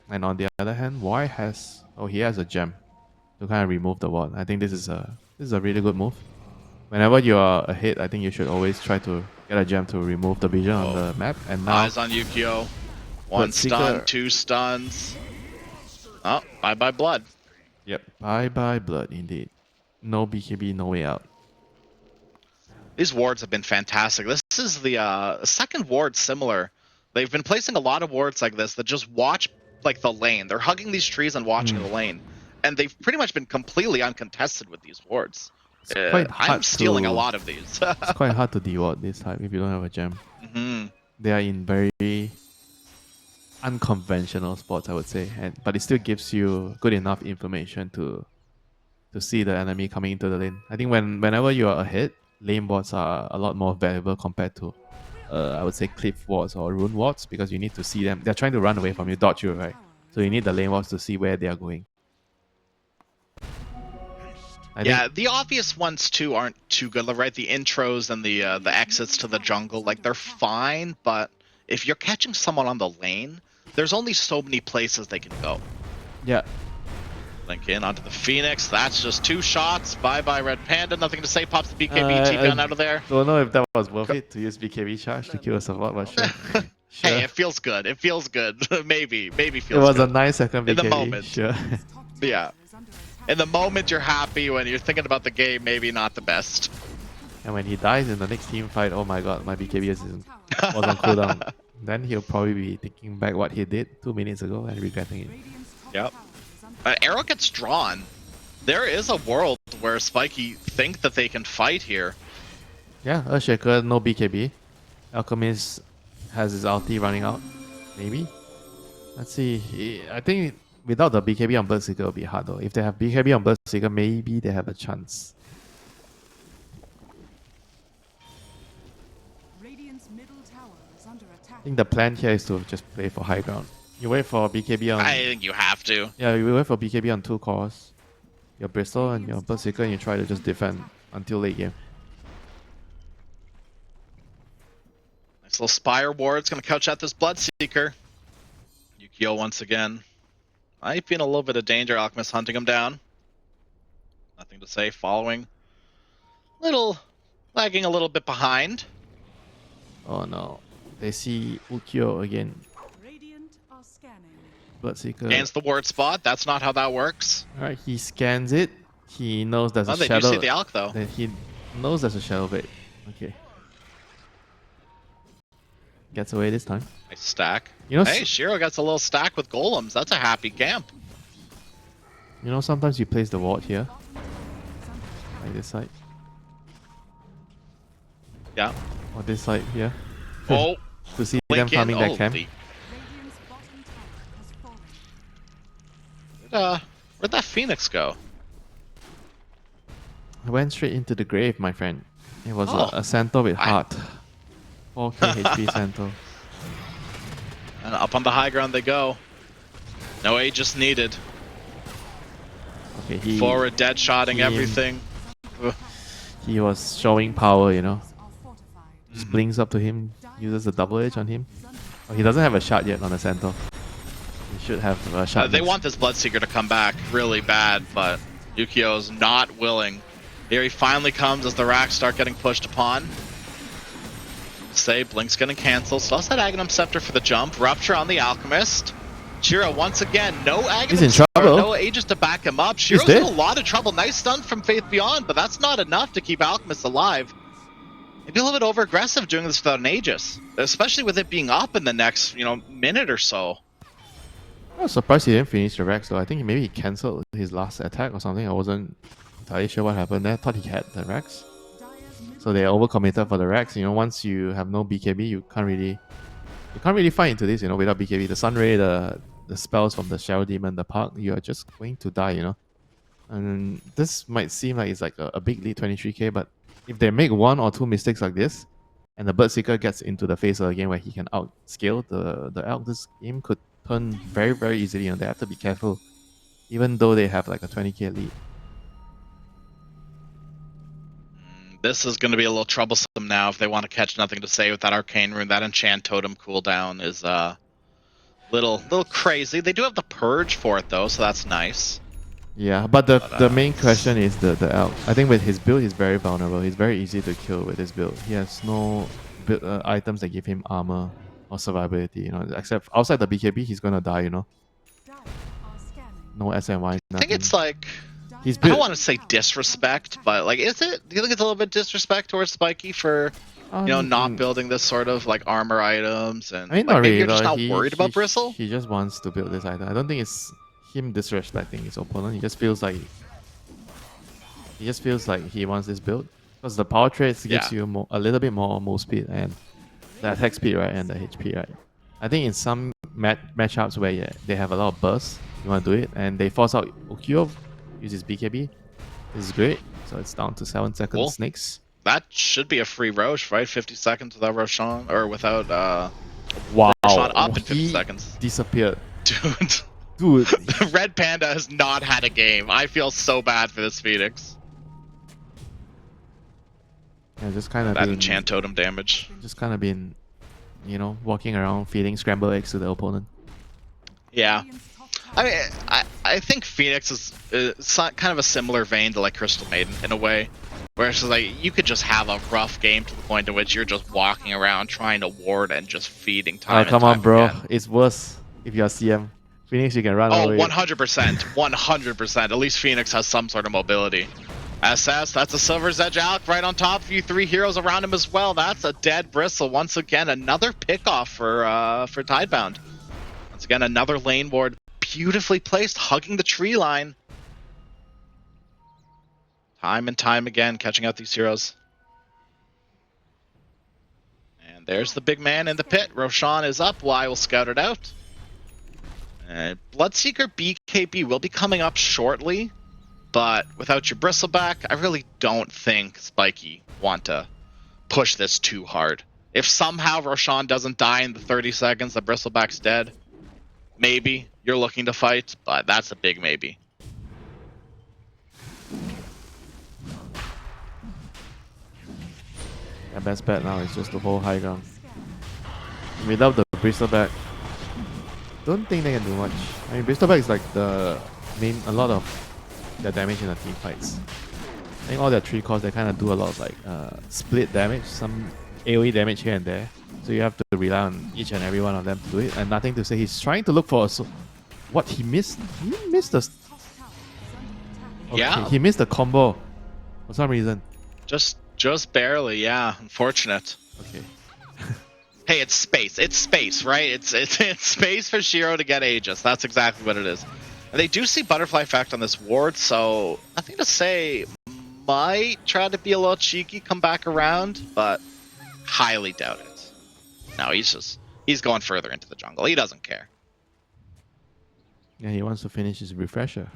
And on the other hand, Y has he has a gem to kind of remove the ward. I think this is a really good move. Whenever you are ahead, I think you should always try to get a gem to remove the vision on the map. And now Eyes on Yukio. One stun, two stuns. Oh, bye-bye blood. Yep. Bye-bye blood, indeed. No BKB, no way out. These wards have been fantastic. This is the second ward similar. They've been placing a lot of wards like this that just watch like the lane. They're hugging these trees and watching the lane. And they've pretty much been completely uncontested with these wards. I'm stealing a lot of these. It's quite hard to deward this type if you don't have a gem. They are in very unconventional spots, I would say, but it still gives you good enough information to see the enemy coming into the lane. I think whenever you are ahead, lane wards are a lot more valuable compared to I would say cliff wards or rune wards, because you need to see them. They're trying to run away from you, dodge you, right? So you need the lane wards to see where they are going. Yeah, the obvious ones too aren't too good, right? The intros and the exits to the jungle, like they're fine, but if you're catching someone on the lane, there's only so many places they can go. Yeah. Link in onto the Phoenix. That's just two shots. Bye-bye Red Panda. Nothing to say. Pops the BKB TP out of there. Don't know if that was worth it to use BKB charge to kill a support, but sure. Sure. Hey, it feels good. It feels good. maybe feels good. It was a 9-second BKB. In the moment. Sure. Yeah. In the moment you're happy, when you're thinking about the game, maybe not the best. And when he dies in the next team fight, oh my god, my BKB was on cooldown. Then he'll probably be thinking back what he did 2 minutes ago and regretting it. Yep. Arrow gets drawn. There is a world where Spiky think that they can fight here. Yeah, Earthshaker, no BKB. Alchemist has his ulti running out. Maybe. Let's see. I think without the BKB on Berserker, it'll be hard though. If they have BKB on Berserker, maybe they have a chance. I think the plan here is to just play for high ground. You wait for BKB on... I think you have to. Yeah, you wait for BKB on 2 cores. Your Bristol and your Berserker, and you try to just defend until late game. Nice little Spire Ward's gonna couch out this Bloodseeker. Yukio once again. Might be in a little bit of danger. Alchemist hunting him down. Nothing to say. Following. Lagging a little bit behind. Oh no. They see Ukyo again. Radiant are scanning. Bloodseeker. Scans the ward spot. That's not how that works. Alright, he scans it. He knows there's Oh, a they shadow. do see the Alk though. He knows there's a shadow bait. Okay. Gets away this time. Nice stack. You know, Hey, Shiro gets a little stack with golems. That's a happy camp. you know, sometimes you place the ward here, like this side, Yeah. or this side here, Oh, to see them blink in. farming Oh, that camp. Where'd that Phoenix go? I went straight into the grave, my friend. It was Oh. a centaur with heart. 4k HP centaur. And up on the high ground they go. No Aegis needed. Okay, he Forward dead shotting everything. Ugh. he was showing power, you know. Just blinks up to him, uses a double edge on him. Oh, he doesn't have a shot yet on the centaur. He should have a shot. They next. want this Bloodseeker to come back really bad, but Yukio's not willing. Here he finally comes as the racks start getting pushed upon. Say Blink's gonna cancel. Still has that Aghanim Scepter for the jump. Rupture on the Alchemist. Shiro once again, no Aghanim He's in Scepter, trouble. no Aegis to back him up. Shiro's dead. in a lot of trouble. Nice stun from Faith Beyond, but that's not enough to keep Alchemist alive. Maybe a little bit over aggressive doing this without an Aegis, especially with it being up in the next, minute or so. I was surprised he didn't finish the Rex though. I think maybe he cancelled his last attack or something. I wasn't entirely sure what happened there. I thought he had the Rex. So they overcommitted for the Rex. You know, once you have no BKB, you can't really fight into this, without BKB. The Sunray, the spells from the Shadow Demon, the Park, you are just going to die, And this might seem like it's like a big lead, 23k, but if they make one or two mistakes like this, and the Bloodseeker gets into the phase of a game where he can outscale the Elk, this game could turn very, very easily, and they have to be careful, even though they have like a 20k lead. This is going to be a little troublesome now if they want to catch nothing to say with that Arcane Rune. That Enchant Totem cooldown is little crazy. They do have the Purge for it though, so that's nice. Yeah, but the main question is the Elk. I think with his build, he's very vulnerable. He's very easy to kill with his build. He has no items that give him armor or survivability, except outside the BKB, he's gonna die, No SNY, I think it's like, he's I built. don't want to say disrespect, but like, is it? Do you think it's a little bit disrespect towards Spiky for, not building this sort of like armor items and I mean, like, not maybe really. you're just though. not worried about Bristle? He just wants to build this item. I don't think it's him disrespecting his opponent. He just feels like he wants this build because the power traits gives you a little bit more move speed and the attack speed, right, and the HP, right. I think in some matchups where they have a lot of bursts, you want to do it, and they force out Ukyo, use his BKB. This is great. So it's down to 7 seconds. Cool. Snakes. That should be a free Roche, right? 50 seconds without Roshan, or without Wow. Roshan up in 50 He seconds. disappeared. Dude. Dude. Red Panda has not had a game. I feel so bad for this Phoenix. Yeah, just kind of That Enchant Totem damage. Just kind of been, walking around feeding scrambled eggs to the opponent. Yeah. I mean, I think Phoenix is kind of a similar vein to like Crystal Maiden in a way, where it's just like you could just have a rough game to the point in which you're just walking around trying to ward and just feeding time. Come on, time bro. again. It's worse if you're CM. Phoenix, you can run Oh, away. 100%. 100%. At least Phoenix has some sort of mobility. SS, that's a Silver's Edge Alk right on top of you. 3 heroes around him as well. That's a dead Bristle. Once again, another pickoff for Tidebound. Once again, another lane ward. Beautifully placed, hugging the tree line. Time and time again, catching out these heroes. And there's the big man in the pit. Roshan is up. Y will scout it out. Bloodseeker BKB will be coming up shortly, but without your Bristleback, I really don't think Spiky want to push this too hard. If somehow Roshan doesn't die in the 30 seconds that Bristleback's dead, maybe you're looking to fight, but that's a big maybe. Their best bet now is just to hold high ground. Without the Bristleback, don't think they can do much. I mean, Bristleback is like a lot of their damage in the team fights. I think all their 3 cores, they kind of do a lot of like split damage, some AoE damage here and there. So you have to rely on each and every one of them to do it. And nothing to say, he's trying to look for What, he missed? He missed the... Okay, Yeah. he missed the combo for some reason. Just barely, yeah. Unfortunate. Okay. Hey, it's space. It's space, right? It's space for Shiro to get Aegis. That's exactly what it is. And they do see Butterfly Effect on this ward, so nothing to say. Might try to be a little cheeky, come back around, but highly doubt it. No, he's going further into the jungle. He doesn't care. Yeah, he wants to finish his refresher.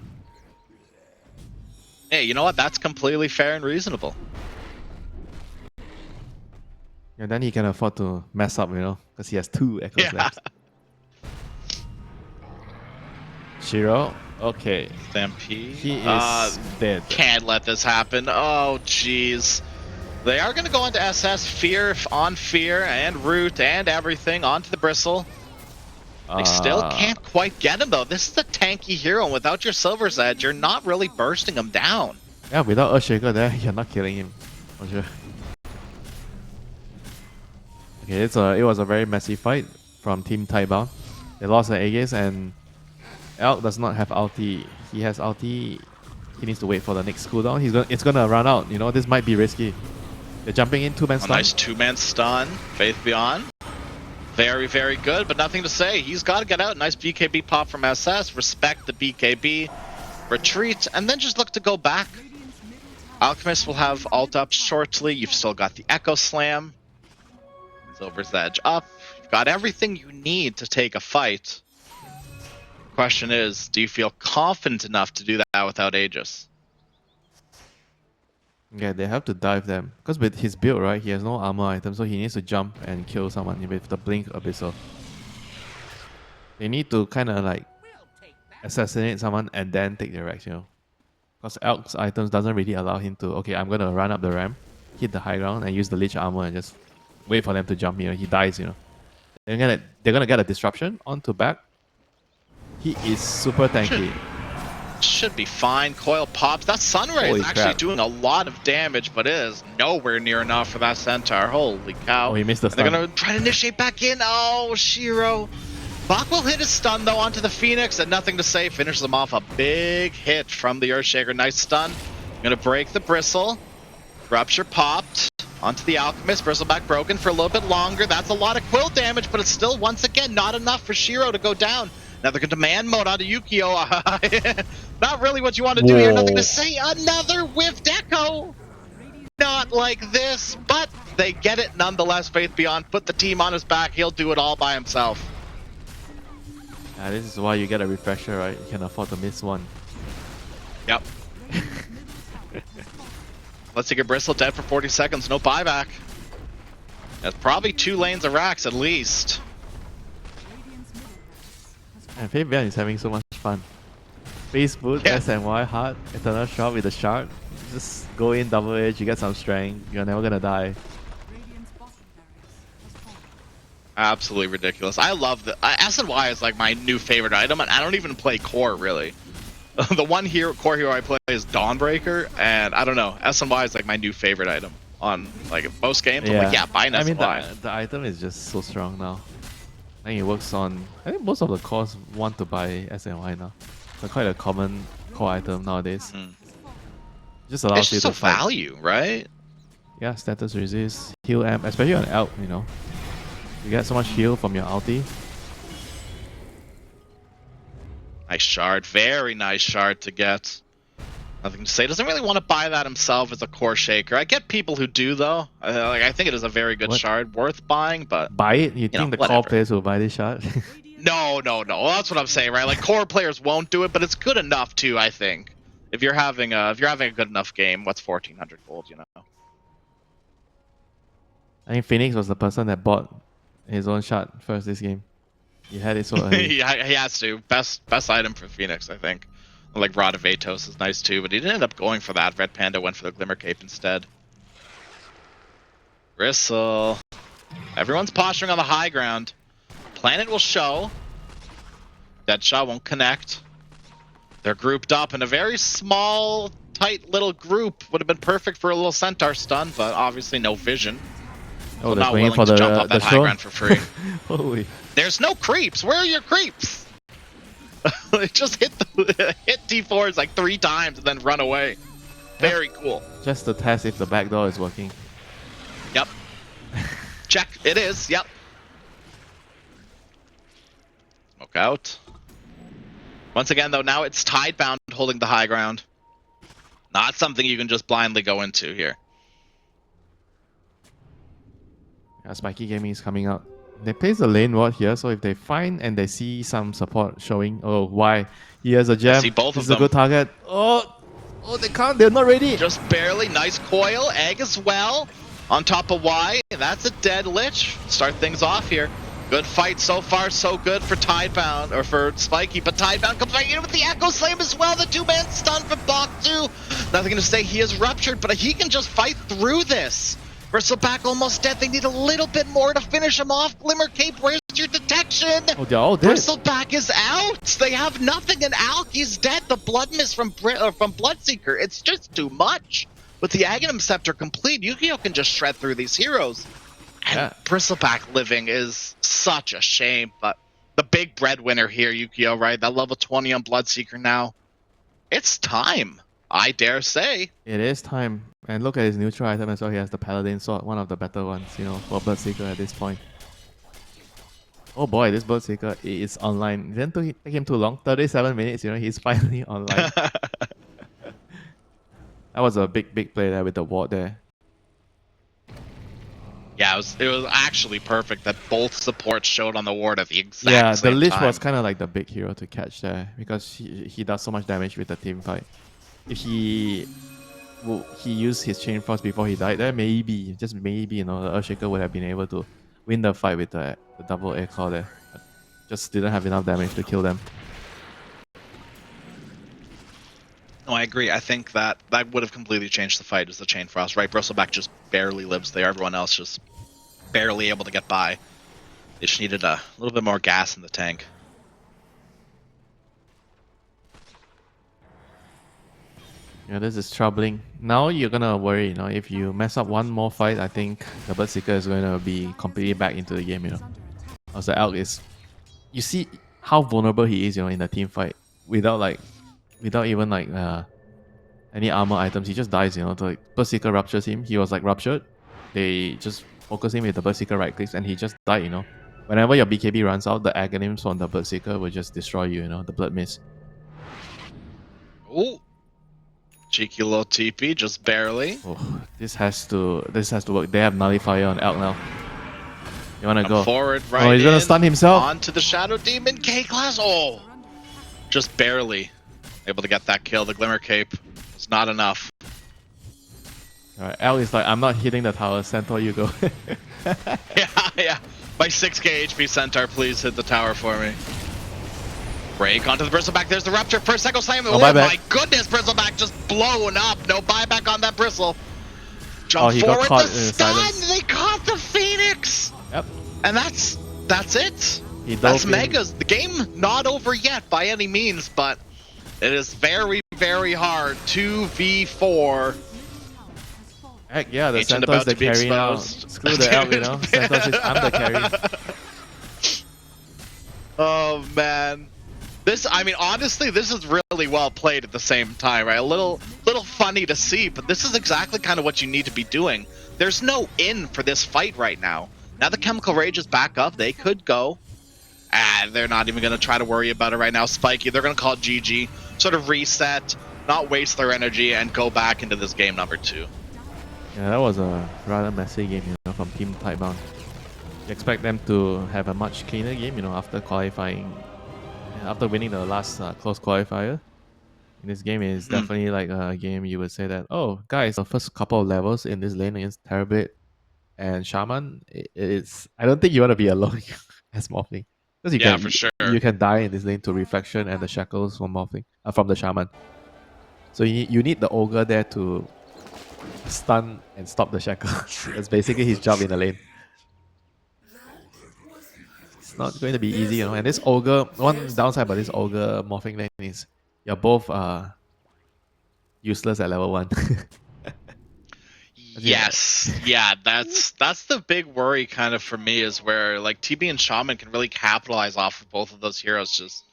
Hey, you know what? That's completely fair and reasonable. And then he can afford to mess up, because he has 2 Echo Slabs. Shiro, okay. Stampede. He is dead. Can't let this happen. Oh, jeez. They are going to go into SS, Fear on Fear, and Root, and everything, onto the Bristle. They still can't quite get him, though. This is a tanky hero, and without your Silver's Edge, you're not really bursting him down. Yeah, without Earthshaker there, you're not killing him. For sure. Okay, it was a very messy fight from Team Tidebound. They lost the Aegis, and Elk does not have ulti. He has ulti. He needs to wait for the next cooldown. It's gonna run out. This might be risky. They're jumping in 2-man stun. A nice 2-man stun. Faith Beyond. Very, very good, but nothing to say. He's got to get out. Nice BKB pop from SS. Respect the BKB. Retreat, and then just look to go back. Alchemist will have ult up shortly. You've still got the Echo Slam. Silver's Edge up. You've got everything you need to take a fight. Question is, do you feel confident enough to do that without Aegis? Yeah, they have to dive them. Because with his build, right, he has no armor item, so he needs to jump and kill someone with the Blink Abyssal. They need to kind of like assassinate someone and then take the Rex, Because Elk's items doesn't really allow him to, okay, I'm going to run up the ramp, hit the high ground, and use the Lich armor and just wait for them to jump, He dies, They're gonna get a disruption onto back. He is super tanky. Should be fine. Coil pops. That Sunray is actually doing a lot of damage, but it is nowhere near enough for that Centaur. Holy cow. Oh, he missed the stun. They're going to try to initiate back in. Oh, Shiro. Bach will hit his stun, though, onto the Phoenix, and nothing to say. Finishes him off. A big hit from the Earthshaker. Nice stun. Going to break the Bristle. Rupture popped. Onto the Alchemist. Bristleback broken for a little bit longer. That's a lot of quill damage, but it's still, once again, not enough for Shiro to go down. Now they're going to demand mode onto Yukio. Not really what you want to do here. Nothing to say. Another whiffed Echo. Not like this, but they get it nonetheless. Faith Beyond put the team on his back. He'll do it all by himself. Yeah, this is why you get a refresher, right? You can afford to miss one. Yep. Let's take a Bristle dead for 40 seconds. No buyback. That's probably 2 lanes of racks at least. And Fabian is having so much fun. Face boot, Yeah. SNY, hard, eternal shot with the shark. Just go in double edge, you get some strength, you're never gonna die. Absolutely ridiculous. I love the SNY is like my new favorite item, and I don't even play core really. The one core hero I play is Dawnbreaker, and I don't know. SNY is like my new favorite item on like most games. Yeah. I'm like, yeah, buy an SNY. I mean, the item is just so strong now. I think it works on. I think most of the cores want to buy SNY now. It's quite a common core item nowadays. Just allows it's you just to a fight. value, right? Yeah, status resist, heal amp, especially on Elk, You get so much heal from your ulti. Nice shard, very nice shard to get. Nothing to say. Doesn't really want to buy that himself as a core shaker. I get people who do though. I think it is a very good shard, worth buying. But buy it? You think the core players will buy this shard? No. Well, that's what I'm saying, right? Like core players won't do it, but it's good enough too. I think if you're having a good enough game, what's 1400 gold? I think Phoenix was the person that bought his own shard first this game. He had it so early. he has to. Best item for Phoenix, I think. Like Rod of Atos is nice too, but he didn't end up going for that. Red Panda went for the Glimmer Cape instead. Bristle. Everyone's posturing on the high ground. Planet will show. Deadshot won't connect. They're grouped up in a very small, tight little group. Would have been perfect for a little Centaur stun, but obviously no vision. Oh, So they're not waiting willing for to jump up that high show? ground for free. Holy. There's no creeps. Where are your creeps? It just hit T4s like 3 times and then run away. Very cool. Just to test if the backdoor is working. Yep. Check. It is. Yep. Smoke out. Once again, though, now it's Tidebound holding the high ground. Not something you can just blindly go into here. Yeah, Spiky Gaming is coming out. They place the lane ward here, so if they find and they see some support showing, oh, why? He has a gem. I see both This of is a them. good target. Oh, they can't. They're not ready. Just barely. Nice coil. Egg as well. On top of Y. That's a dead Lich. Start things off here. Good fight so far, so good for Tidebound, or for Spiky, but Tidebound comes right in with the Echo Slam as well. The 2-man stun from block 2. Nothing to say, he is ruptured, but he can just fight through this. Bristleback almost dead. They need a little bit more to finish him off. Glimmer Cape, where's your detection? Oh, they're all dead. Bristleback is out. They have nothing, and Alky's dead. The blood mist from Bloodseeker. It's just too much. With the Aghanim Scepter complete, Yu-Gi-Oh can just shred through these heroes. And Yeah. Bristleback living is such a shame, but the big breadwinner here, Yu-Gi-Oh, right? That level 20 on Bloodseeker now. It's time, I dare say. It is time. And look at his neutral item as well. He has the Paladin Sword, one of the better ones, for Bloodseeker at this point. Oh boy, this Bloodseeker is online. It didn't take him too long. 37 minutes, he's finally online. That was a big play there with the ward there. Yeah, it was actually perfect that both supports showed on the ward at the exact same time. Yeah, the Lich was kind of like the big hero to catch there because he does so much damage with the team fight. If he used his Chain Frost before he died there, maybe, just maybe, the Earthshaker would have been able to win the fight with the double air claw there. But just didn't have enough damage to kill them. No, I agree. I think that would have completely changed the fight as the Chain Frost, right? Bristleback just barely lives there. Everyone else just barely able to get by. They just needed a little bit more gas in the tank. Yeah, this is troubling. Now you're gonna worry, if you mess up one more fight, I think the Bloodseeker is gonna be completely back into the game, As the Elk is, you see how vulnerable he is, in the team fight without even any armor items. He just dies, the Bloodseeker ruptures him. He was ruptured. They just focus him with the Bloodseeker right clicks and he just died, Whenever your BKB runs out, the Aghanims on the Bloodseeker will just destroy you, the Blood Mist. Ooh. Cheeky little TP, just barely. Oh, this has to work. They have Nullifier on Elk now. You wanna go forward, right? Oh, he's gonna stun himself. Onto the Shadow Demon K-Class. Oh, just barely able to get that kill. The Glimmer Cape was not enough. Alright, Elk is I'm not hitting the tower. Centaur, you go. Yeah. My 6k HP Centaur, please hit the tower for me. Break onto the Bristleback. There's the Rupture. First Echo Slam. Oh my goodness, Bristleback just blown up. No buyback on that Bristle. Jump he forward. got caught The in stun. silence. They caught the Phoenix. Yep. And that's it. dove That's in. Megas. The game not over yet by any means, but it is very, very hard. 2v4. Heck yeah, the Ancient Centaur's about the to be carry now. exposed. Screw the Elk, Centaur says, I'm the carry. Oh man. Honestly, this is really well played at the same time, right? A little funny to see, but this is exactly kind of what you need to be doing. There's no in for this fight right now. Now the Chemical Rage is back up. They could go. And they're not even going to try to worry about it right now. Spiky, they're going to call GG, sort of reset, not waste their energy, and go back into this game number 2. Yeah, that was a rather messy game, from Team Tidebound. You expect them to have a much cleaner game, after qualifying, after winning the last close qualifier. And this game is definitely a game you would say that, oh, guys, the first couple of levels in this lane against Terrorblade and Shaman, I don't think you want to be alone as Morphling. Because For sure. You can die in this lane to Reflection and the Shackles from Morphling, from the Shaman. So you need the Ogre there to stun and stop the Shackles. That's basically his job in the lane. It's not going to be easy, And this Ogre, one downside about this Ogre Morphing lane is you're both useless at level 1. Yes. Yeah, that's the big worry kind of for me, is where TB and Shaman can really capitalize off of both of those heroes just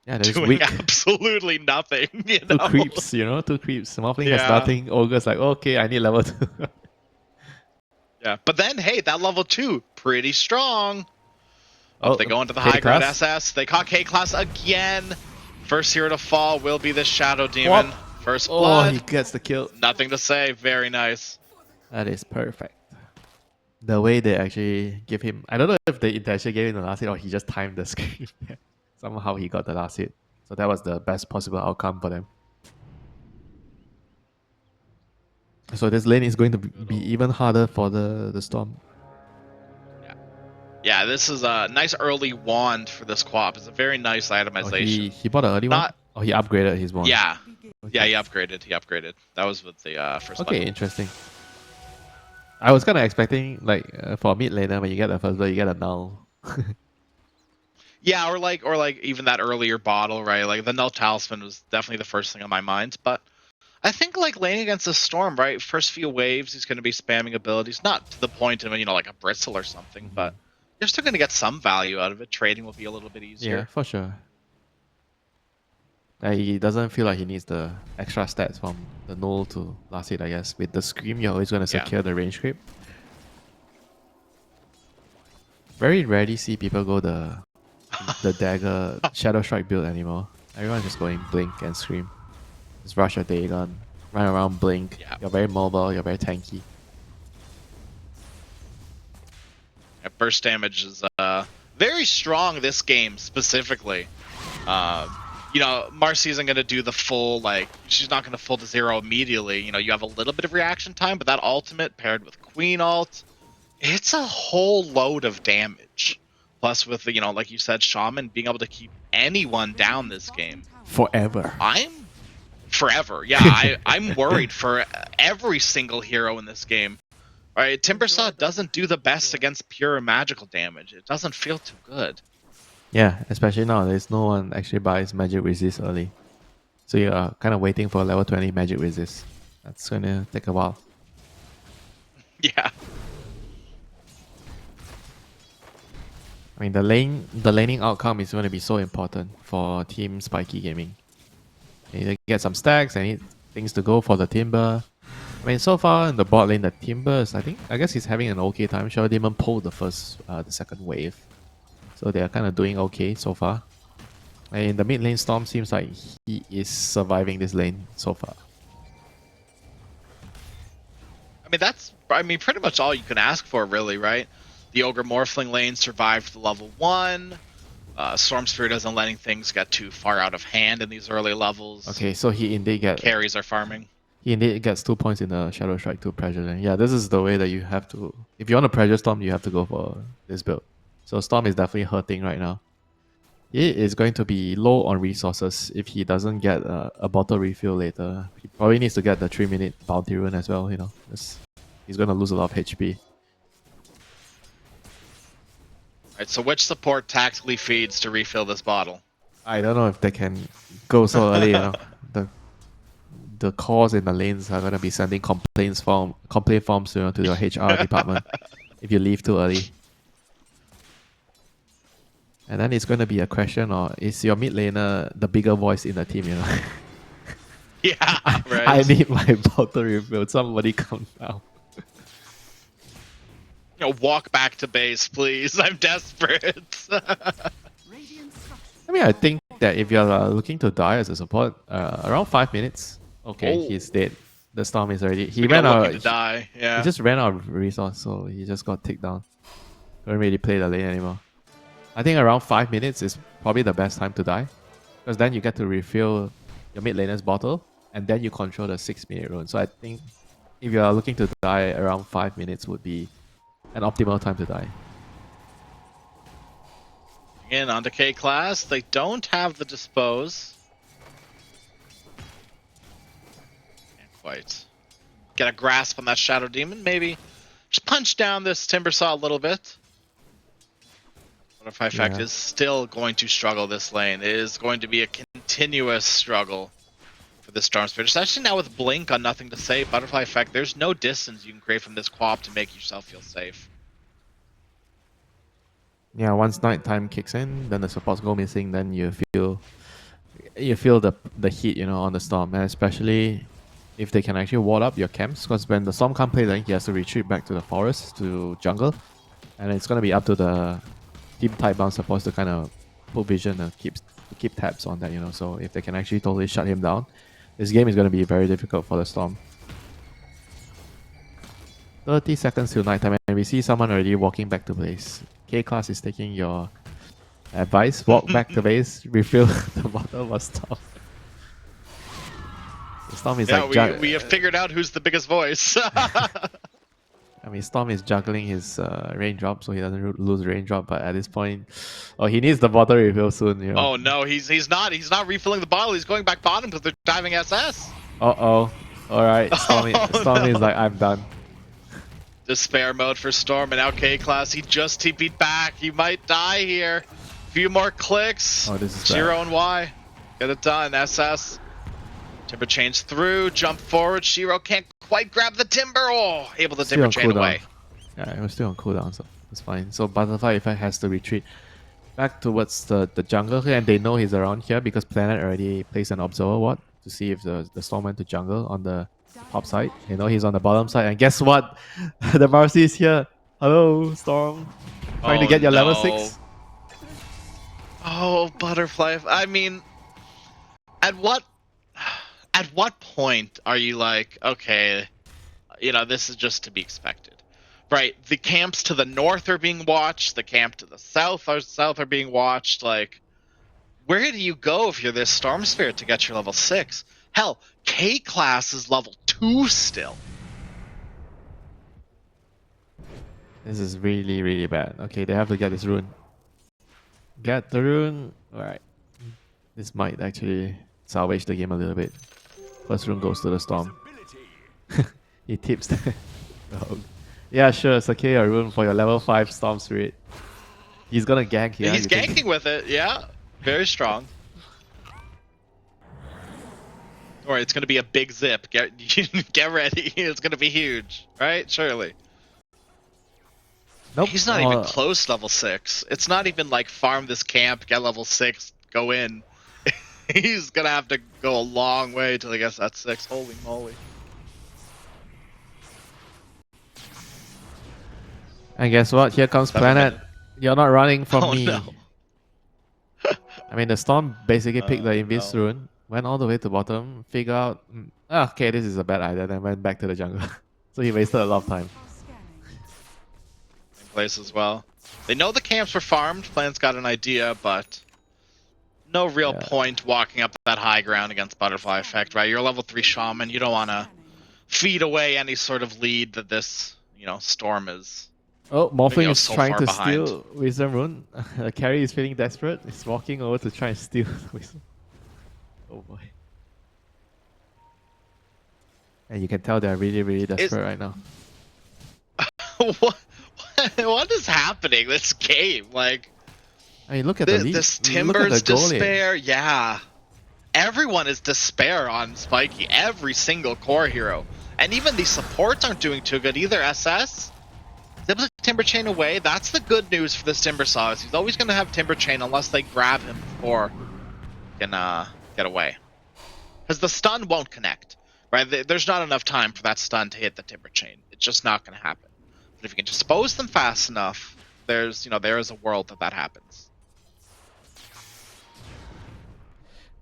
Yeah, that is doing weak. absolutely nothing. You Two know? creeps, you know, 2 creeps. Morphling has Yeah. nothing. Ogre's like, okay, I need level 2. Yeah. But then, hey, that level 2, pretty strong. Oh, they Oh, go into the high ground K-Class. SS. They caught K-Class again. First hero to fall will be the Shadow Demon. What? First Oh, he blood. gets the kill. Nothing to say. Very nice. That is perfect. The way they actually give him, I don't know if they intentionally gave him the last hit or he just timed the screen. Somehow he got the last hit. So that was the best possible outcome for them. So this lane is going to be even harder for the Storm. Yeah, this is a nice early wand for this co-op. It's a very nice Oh, itemization. he bought an early one? Not, Oh, he upgraded his one. yeah. Okay. Yeah, he upgraded. He upgraded. That was with the first Okay, one. interesting. I was kind of expecting, like, for mid laner, when you get the first blood, you get a null. Yeah, or like even that earlier bottle, right? Like the Null Talisman was definitely the first thing on my mind. But I think like laning against the Storm, right? First few waves, he's going to be spamming abilities, not to the point of like a Bristle or something, but you're still going to get some value out of it. Trading will be a little bit easier. Yeah, for sure. He doesn't feel like he needs the extra stats from the null to last hit, I guess. With the Scream, you're always going to secure the range creep. Very rarely see people go the dagger Shadow Strike build anymore. Everyone's just going Blink and Scream. Just rush your Dagon, run around Blink. Yeah. You're very mobile, you're very tanky. Yeah, burst damage is very strong this game specifically. Marcy isn't going to do the full, she's not going to full to 0 immediately. You have a little bit of reaction time, but that ultimate paired with Queen ult, it's a whole load of damage. Plus with, like you said, Shaman being able to keep anyone down this game. Forever. Forever. Yeah, I'm worried for every single hero in this game. All right, Timbersaw doesn't do the best against pure magical damage. It doesn't feel too good. Yeah, especially nowadays, no one actually buys magic resist early. So you're kind of waiting for level 20 magic resist. That's going to take a while. Yeah. I mean, the laning outcome is going to be so important for Team Spiky Gaming. They need to get some stacks, they need things to go for the Timber. I mean, so far in the bot lane, the Timber is, I guess he's having an okay time. Shadow Demon pulled the second wave. So they are kind of doing okay so far. And in the mid lane, Storm seems like he is surviving this lane so far. That's pretty much all you can ask for, really, right? The Ogre Morphling lane survived the level 1. Storm Spirit isn't letting things get too far out of hand in these early levels. Okay, so he indeed carries are farming. He indeed gets 2 points in the Shadow Strike to pressure lane. Yeah, this is the way that you have to... If you want to pressure Storm, you have to go for this build. So Storm is definitely hurting right now. He is going to be low on resources if he doesn't get a bottle refill later. He probably needs to get the 3-minute bounty rune as well, He's going to lose a lot of HP. Alright, so which support tactically feeds to refill this bottle? I don't know if they can go so early, The cores in the lanes are going to be sending complaint forms to your HR department if you leave too early. And then it's going to be a question of, is your mid laner the bigger voice in the team, Yeah, right. I need my bottle refill. Somebody come down. Walk back to base, please. I'm desperate. I think that if you're looking to die as a support, around 5 minutes, okay, he's dead. The Storm is already... He ran out... to die. Yeah. He just ran out of resource, so he just got ticked down. Couldn't really play the lane anymore. I think around 5 minutes is probably the best time to die. Because then you get to refill your mid laner's bottle, and then you control the 6-minute rune. So I think if you are looking to die, around 5 minutes would be an optimal time to die. Again, on to K-Class. They don't have the Dispose. Can't quite get a grasp on that Shadow Demon. Maybe just punch down this Timbersaw a little bit. Butterfly Effect is still going to struggle this lane. It is going to be a continuous struggle for the Storm Spirit. Especially now with Blink on Nothing to Say, Butterfly Effect, there's no distance you can create from this co-op to make yourself feel safe. Yeah, once nighttime kicks in, then the supports go missing, then you feel you feel the heat, you know, on the Storm, and especially if they can actually ward up your camps, because when the Storm can't play lane, he has to retreat back to the forest to jungle, and it's gonna be up to the team Tidebound supposed to kind of put vision and keep tabs on that, you know. So if they can actually totally shut him down, this game is gonna be very difficult for the Storm. 30 seconds till nighttime, and we see someone already walking back to base. K-Class is taking your advice. Walk back to base, refill the bottle of Storm. Storm is we have figured out who's the biggest voice. I mean, Storm is juggling his raindrop, so he doesn't lose raindrop. But at this point, oh, he needs the bottle refill soon. You know? Oh no, he's not refilling the bottle. He's going back bottom because they're diving SS. All right. Storm is like, I'm done. Despair mode for Storm, and now K-Class. He just TP'd back. He might die here. Few more clicks. Oh, this is Shiro and Y. Get it done. SS. Timber chains through. Jump forward. Shiro can't quite grab the timber. Oh, able to timber chain away. Yeah, it was still on cooldown, so it's fine. So Butterfly Effect has to retreat back towards the jungle here, and they know he's around here because Planet already placed an observer ward to see if the Storm went to jungle on the top side. They know he's on the bottom side, and guess what? The Marcy is here. Hello, Storm. Trying to get your level 6. Oh, Butterfly. I mean, at what point are you like, okay, you know, this is just to be expected, right? The camps to the north are being watched. The camp to the south are being watched. Like, where do you go if you're this Storm Spirit to get your level 6? Hell, K-Class is level 2 still. This is really, really bad. Okay, they have to get this rune. Get the rune. Alright. This might actually salvage the game a little bit. First rune goes to the Storm. He tips the dog. Yeah, sure. Secure your rune for your level 5 Storm Spirit. He's gonna gank here. He's ganking with it, yeah. Very strong. Don't worry, it's gonna be a big zip. Get ready. It's gonna be huge. Right? Surely. Nope. He's not even close to level 6. It's not even like farm this camp, get level 6, go in. He's gonna have to go a long way till he gets that 6. Holy moly. And guess what? Here comes Planet. You're not running from me. No. I mean, the Storm basically picked the Invis rune, went all the way to bottom, figured out, okay, this is a bad idea, then went back to the jungle. So he wasted a lot of time. Place as well. They know the camps were farmed. Plan's got an idea, but no real point walking up that high ground against Butterfly Effect, right? You're a level 3 shaman. You don't want to feed away any sort of lead that this, you know, Storm is. Oh, Morphling is so trying to behind. steal Wisdom Rune. Carry is feeling desperate. He's walking over to try and steal Wisdom. Oh boy. And you can tell they're really, really desperate right now. What is happening this game? Like, I mean, look at the lead. This Timber's despair. Yeah. Everyone is despair on Spiky. Every single core hero. And even the supports aren't doing too good either. SS. Able to Timber Chain away. That's the good news for this Timber Saw. He's always going to have Timber Chain unless they grab him before he can get away. Because the stun won't connect. Right? There's not enough time for that stun to hit the Timber Chain. It's just not going to happen. But if you can dispose them fast enough, there is a world that happens.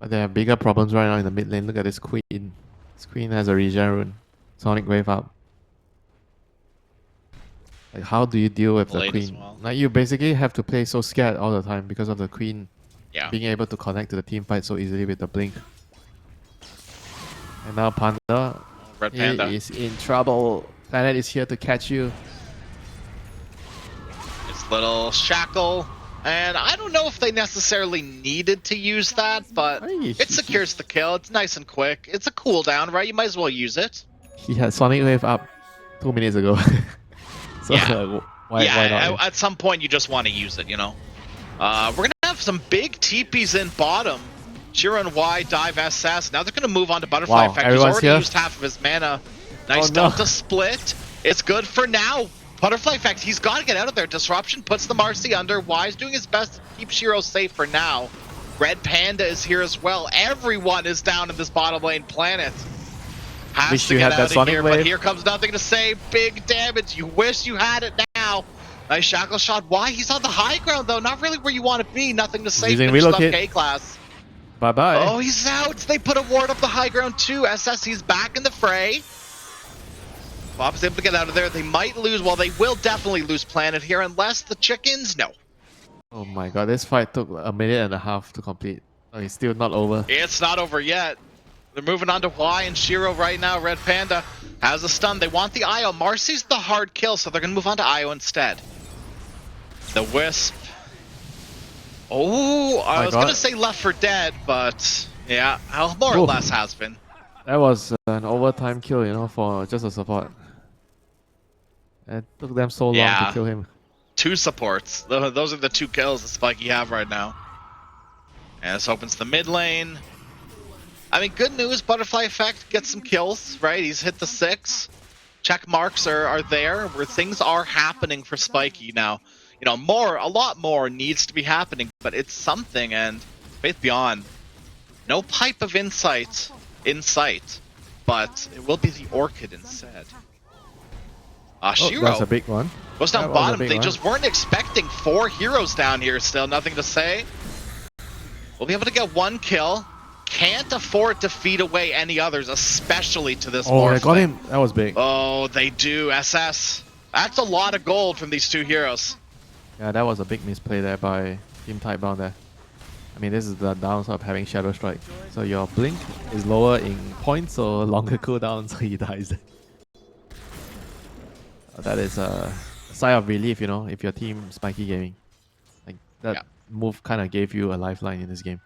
But there are bigger problems right now in the mid lane. Look at this Queen. This Queen has a regen rune. Sonic Wave up. Like, how do you deal with the Queen? Well. Like, you basically have to play so scared all the time because of the Queen Yeah. being able to connect to the team fight so easily with the blink. And now Panda, Red Panda is in trouble. Planet is here to catch you. It's little shackle, and I don't know if they necessarily needed to use that, but it secures the kill. It's nice and quick. It's a cooldown, right? You might as well use it. He had Sonic Wave up 2 minutes ago. So Yeah. why not? At some point you just want to use it, you know. We're gonna have some big TPs in bottom. Shiro and Y dive SS. Now they're gonna move on to Butterfly Effect. He's everyone's already here? used half of his mana. Nice no. Delta split. It's good for now. Butterfly Effect, he's got to get out of there. Disruption puts the Marcy under. Y's doing his best to keep Shiro safe for now. Red Panda is here as well. Everyone is down in this bottom lane planet. Has Wish to you get had that out of Sonic here, Wave. but here comes nothing to save. Big damage. You wish you had it now. Nice shackle shot. Why? He's on the high ground, though. Not really where you want to be. Nothing to save. using Finished off relocate. K-Class. Bye-bye. Oh, he's out. They put a ward up the high ground, too. SS, he's back in the fray. Bob is able to get out of there. They might lose. Well, they will definitely lose planet here, unless the chickens... No. Oh my god, this fight took a minute and a half to complete. Oh, it's still not over. It's not over yet. They're moving on to Y and Shiro right now. Red Panda has a stun. They want the IO. Marcy's the hard kill, so they're going to move on to IO instead. The Wisp. Oh, I was going to say Left 4 Dead, but yeah, more or less has been. That was an overtime kill, you know, for just a support. It took them so long to kill him. 2 supports. Those are the 2 kills that Spiky have right now. And this opens the mid lane. I mean, good news, Butterfly Effect gets some kills, right? He's hit the 6. Check marks are there, where things are happening for Spiky now. You know, a lot more needs to be happening, but it's something, and Faith Beyond, no pipe of insight in sight, but it will be the Orchid instead. Shiro. That's a big one. Goes down bottom. They just weren't expecting 4 heroes down here still. Nothing to say. We'll be able to get 1 kill. Can't afford to feed away any others, especially to this Morph. They got him. That was big. Oh, they do. SS. That's a lot of gold from these 2 heroes. Yeah, that was a big misplay there by Team Tidebound there. I mean, this is the downside of having Shadow Strike. So your blink is lower in points, so longer cooldown, so he dies. That is a sigh of relief, you know, if your team Spiky Gaming. Like, that move kind of gave you a lifeline in this game.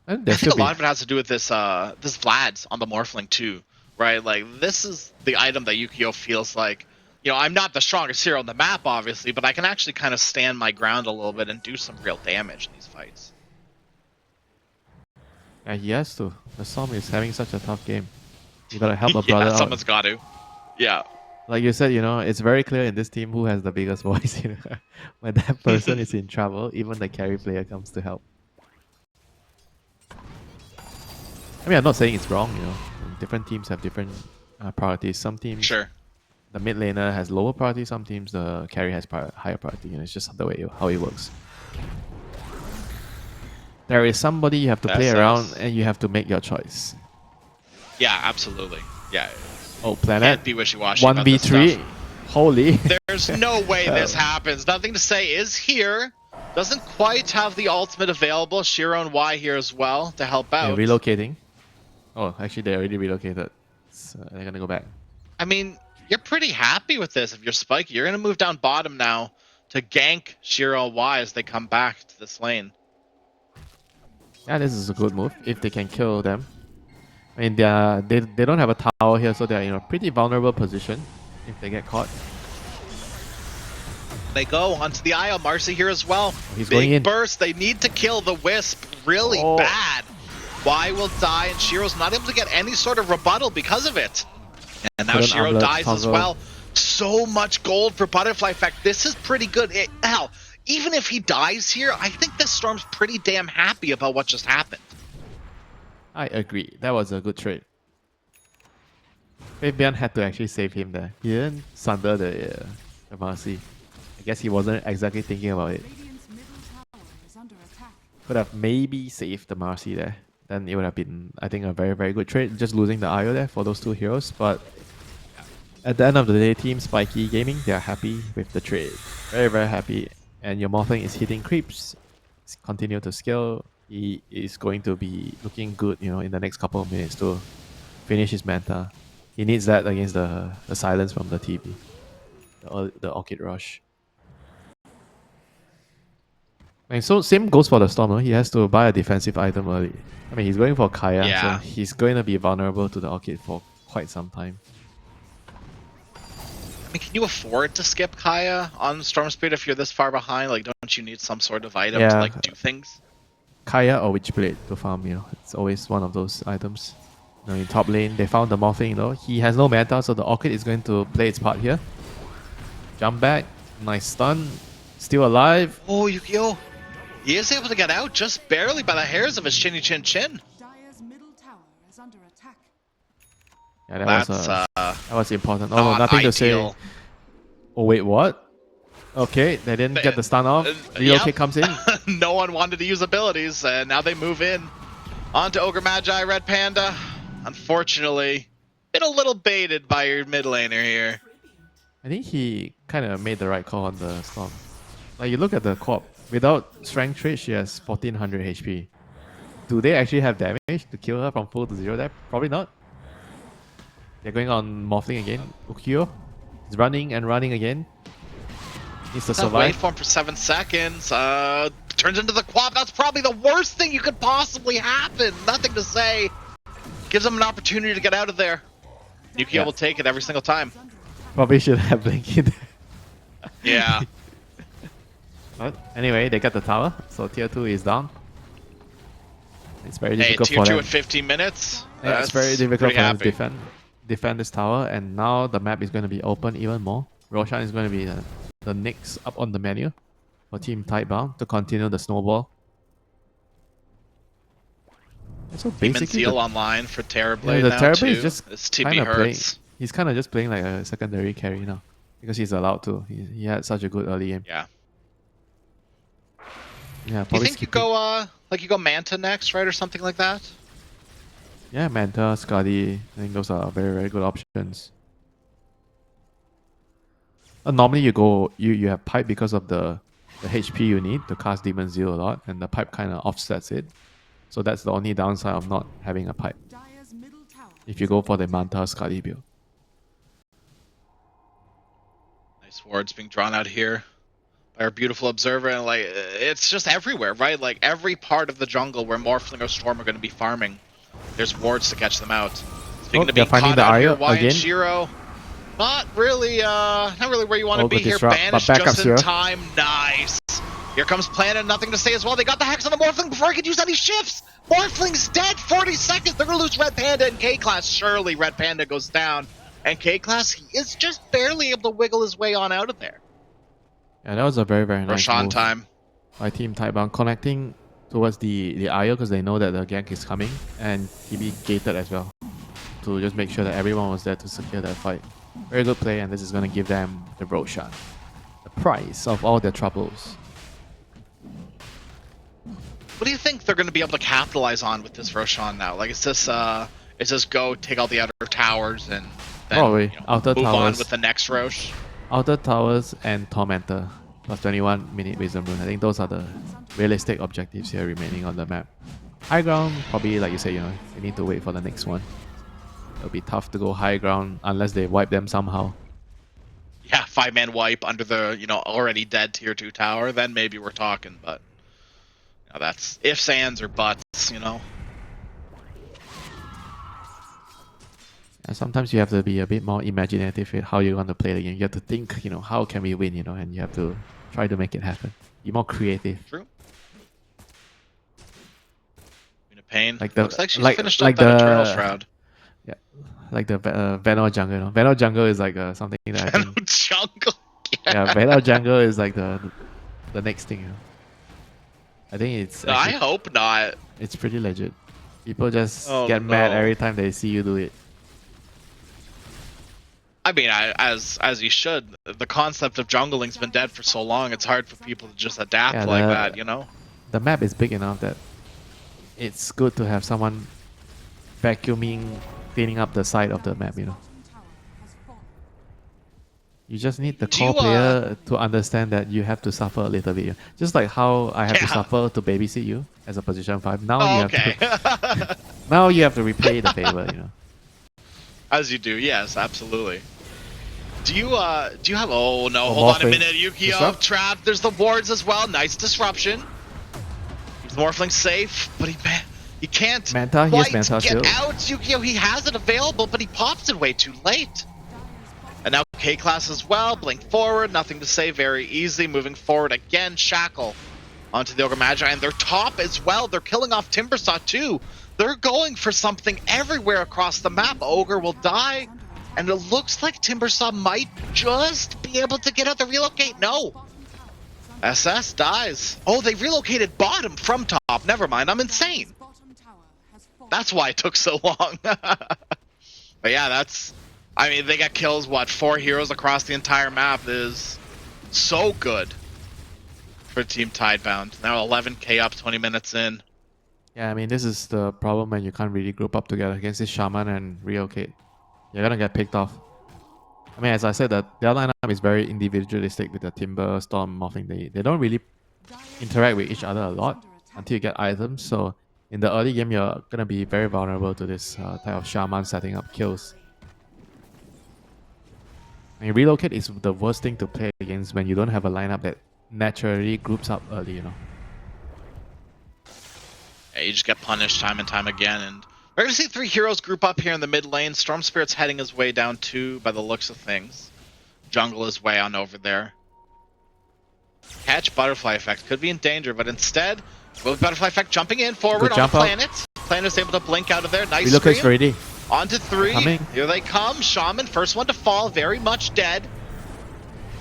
And I think a lot of it has to do with this this Vlad's on the Morphling too, right? Like, this is the item that Yukio feels like, you know, I'm not the strongest hero on the map, obviously, but I can actually kind of stand my ground a little bit and do some real damage in these fights. Yeah, he has to. The Storm is having such a tough game. You gotta help a brother out. Someone's got to. Yeah. Like you said, you know, it's very clear in this team who has the biggest voice. You know? When that person is in trouble, even the carry player comes to help. I mean, I'm not saying it's wrong, you know. Different teams have different priorities. Some teams, the mid laner has lower priority. Some teams, the carry has higher priority. And it's just the way how it works. There is somebody you have to play around, and you have to make your choice. Yeah, absolutely. Yeah. Oh, planet. Can't be wishy-washy 1v3. Holy. There's no way this happens. Nothing to say is here. Doesn't quite have the ultimate available. Shiro and Y here as well to help out. They're relocating. Oh, actually, they already relocated. So they're going to go back. I mean, you're pretty happy with this if you're Spiky. You're going to move down bottom now to gank Shiro and Y as they come back to this lane. Yeah, this is a good move if they can kill them. I mean, they don't have a tower here, so they're in a pretty vulnerable position if they get caught. They go onto the IO. Marcy here as well. He's going in. Big burst. They need to kill the Wisp really bad. Y will die, and Shiro's not able to get any sort of rebuttal because of it. And now Shiro dies as well. So much gold for Butterfly Effect. This is pretty good. Hell, even if he dies here, I think this Storm's pretty damn happy about what just happened. I agree. That was a good trade. Fabian had to actually save him there. He didn't sunder the Marcy. I guess he wasn't exactly thinking about it. Could have maybe saved the Marcy there. Then it would have been, I think, a very, very good trade. Just losing the IO there for those 2 heroes. But at the end of the day, Team Spiky Gaming, they are happy with the trade. Very, very happy. And your Morphling is hitting creeps. Continue to scale. He is going to be looking good, you know, in the next couple of minutes to finish his manta. He needs that against the silence from the TV. The Orchid Rush. And so same goes for the Storm, no? He has to buy a defensive item early. I mean, he's going for Kaya, so he's going to be vulnerable to the Orchid for quite some time. I mean, can you afford to skip Kaya on Storm Spirit if you're this far behind? Like, don't you need some sort of item to like do things? Kaya or Witchblade to farm, you know. It's always one of those items. You know, in top lane, they found the Morphling, you know. He has no mana, so the Orchid is going to play its part here. Jump back. Nice stun. Still alive. Oh, Yukio. He is able to get out just barely by the hairs of his chinny chin chin. Dire's middle tower is under attack. Yeah, That's that was important. Oh, not nothing to ideal. say. Oh wait, what? Okay, they didn't get the stun off. Relocate comes in. No one wanted to use abilities, and now they move in. On to Ogre Magi, Red Panda. Unfortunately, been a little baited by your mid laner here. I think he kind of made the right call on the storm. Like you look at the corp, without strength trait, she has 1400 HP. Do they actually have damage to kill her from full to zero there? Probably not. They're going on Morphling again. Ukyo is running and running again. Needs to survive. Waveform for 7 seconds. Turns into the quap. That's probably the worst thing you could possibly happen. Nothing to say. Gives them an opportunity to get out of there. Ukyo will take it every single time. Probably should have Blink in there. Yeah. But anyway, they got the tower, so tier 2 is down. It's very Hey, difficult tier for 2 them. at 15 minutes. Yeah, it's very difficult for them to happy. defend this tower, and now the map is going to be open even more. Roshan is going to be the next up on the menu for Team Tidebound to continue the snowball. So basically, Seal online for Terrorblade the now Terrorblade too. is just This TP kind of playing. hurts. He's kind of just playing like a secondary carry now because he's allowed to. He had such a good early game. Yeah. Yeah, You probably think you skipping. go you go Manta next, right, or something like that? Yeah, Manta, Skadi. I think those are very, very good options. Normally you have pipe because of the HP you need to cast Demon Zeal a lot, and the pipe kind of offsets it. So that's the only downside of not having a pipe. Dire's middle tower. If you go for the Manta Skadi build. Nice wards being drawn out here by our beautiful observer, and like it's just everywhere, right? Like every part of the jungle where Morphling or Storm are going to be farming, there's wards to catch them out. Speaking of being finding caught the out here, Arya Wyatt again. Shiro, not really where you want to Oh, be good here. disrupt, Banished but backups just in here. time. Nice. Here comes Planet, nothing to say as well. They got the Hex on the Morphling before he could use any shifts. Morphling's dead, 40 seconds. They're going to lose Red Panda and K-Class. Surely Red Panda goes down. And K-Class, he is just barely able to wiggle his way on out of there. Yeah, that was a very, very nice Roshan move time. by Team Tidebound, connecting towards the Arya because they know that the gank is coming, and TB gated as well to just make sure that everyone was there to secure that fight. Very good play, and this is going to give them the Roshan, the price of all their troubles. What do you think they're going to be able to capitalize on with this Roshan now? Like, is this go take all the outer towers and then Probably outer move on towers. with the next Rosh? Outer Towers and Tormentor plus 21-minute Wisdom Rune. I think those are the realistic objectives here remaining on the map. High ground, probably like you said, they need to wait for the next one. It'll be tough to go high ground unless they wipe them somehow. Yeah, 5-man wipe under the already dead tier 2 tower. Then maybe we're talking, but that's ifs, ands, or buts. And sometimes you have to be a bit more imaginative with how you're going to play the game. You have to think, how can we win, and you have to try to make it happen. Be more creative. True. Pain. Like the- Looks like she's like- finished like up that the- Eternal Shroud. Yeah, like the Venom jungle. Venom jungle is like something that I think. Jungle. Yeah, Venom jungle is like the next thing. I think it's No, I actually, hope not. it's pretty legit. People just Oh, get mad no. every time they see you do it. I mean, as you should. The concept of jungling's been dead for so long. It's hard for people to just adapt Yeah, like that. The map is big enough that it's good to have someone vacuuming, cleaning up the side of the map. Tower has fallen. You just need the Do core you, player to understand that you have to suffer a little bit. Just like how I have to Yeah. suffer to babysit you as a position 5. Now Oh, you okay. have to now you have to repay the favor. As you do, yes, absolutely. Do you have? Oh no! Oh, Hold on a Morphling. minute, Yukio Disrupt? trapped. There's the wards as well. Nice disruption. Keeps Morphling safe, but he can't Manta, he has quite Manta get shield. out. Yukio, he has it available, but he pops it way too late. And now K-Class as well. Blink forward, nothing to say. Very easy. Moving forward again. Shackle onto the Ogre Magi, and they're top as well. They're killing off Timbersaw too. They're going for something everywhere across the map. Ogre will die. And it looks like Timbersaw might just be able to get out the relocate. No. SS dies. Oh, they relocated bottom from top. Never mind, I'm insane. Bottom tower has fallen. That's why it took so long. But yeah, that's... I mean, they got kills, what, 4 heroes across the entire map is so good for Team Tidebound. Now 11k up, 20 minutes in. Yeah, I mean, this is the problem when you can't really group up together against this Shaman and relocate. You're gonna get picked off. I mean, as I said, that their lineup is very individualistic with the Timber, Storm, Morphling. They don't really interact with each other a lot until you get items. So in the early game, you're gonna be very vulnerable to this type of Shaman setting up kills. I mean, relocate is the worst thing to play against when you don't have a lineup that naturally groups up early, you know. Yeah, you just get punished time and time again. And we're going to see 3 heroes group up here in the mid lane. Storm Spirit's heading his way down 2 by the looks of things. Jungle is way on over there. Catch Butterfly Effect. Could be in danger, but instead, with Butterfly Effect jumping in forward on the planet. Planet's able to blink out of there. Nice Relocate's scream. ready. On to 3. Coming. Here they come. Shaman, first one to fall. Very much dead.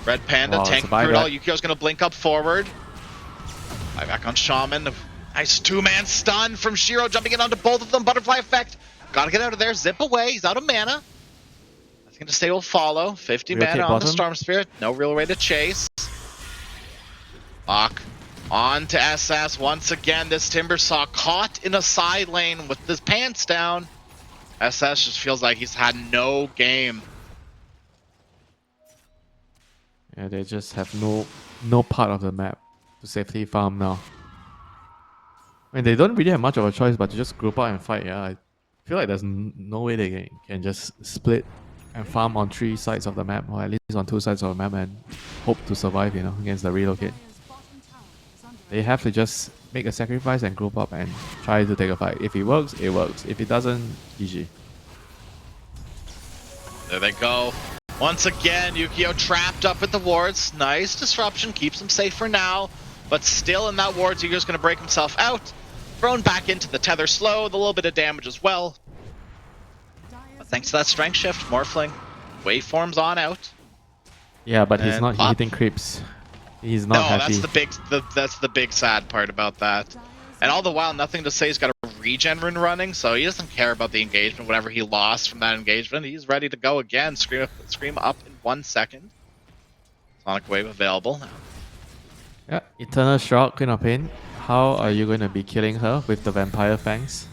Red Panda, tank Brutal. Yukio's going to blink up forward. Back on Shaman. Nice 2-man stun from Shiro, jumping in onto both of them. Butterfly Effect. Gotta get out of there. Zip away. He's out of mana. I think the stay will follow. 50 mana on the Storm Spirit. No real way to chase. Bach on to SS once again. This Timbersaw caught in a side lane with his pants down. SS just feels like he's had no game. Yeah, they just have no part of the map to safely farm now. I mean, they don't really have much of a choice but to just group out and fight. Yeah, I feel like there's no way they can just split and farm on 3 sides of the map, or at least on 2 sides of the map, and hope to survive, you know, against the relocate. They have to just make a sacrifice and group up and try to take a fight. If it works, it works. If it doesn't, GG. There they go. Once again, Yukio trapped up with the wards. Nice disruption, keeps him safe for now. But still in that wards, Yukio's going to break himself out. Thrown back into the tether slow, with a little bit of damage as well. But thanks to that strength shift, Morphling waveforms on out. Yeah, but he's not hitting creeps. He's not happy. That's the big sad part about that. And all the while, nothing to say. He's got a regen rune running, so he doesn't care about the engagement. Whatever he lost from that engagement, he's ready to go again. Scream up in 1 second. Sonic Wave available now. Yeah, Eternal Shock, Queen of Pain. How are you going to be killing her with the Vampire Fangs?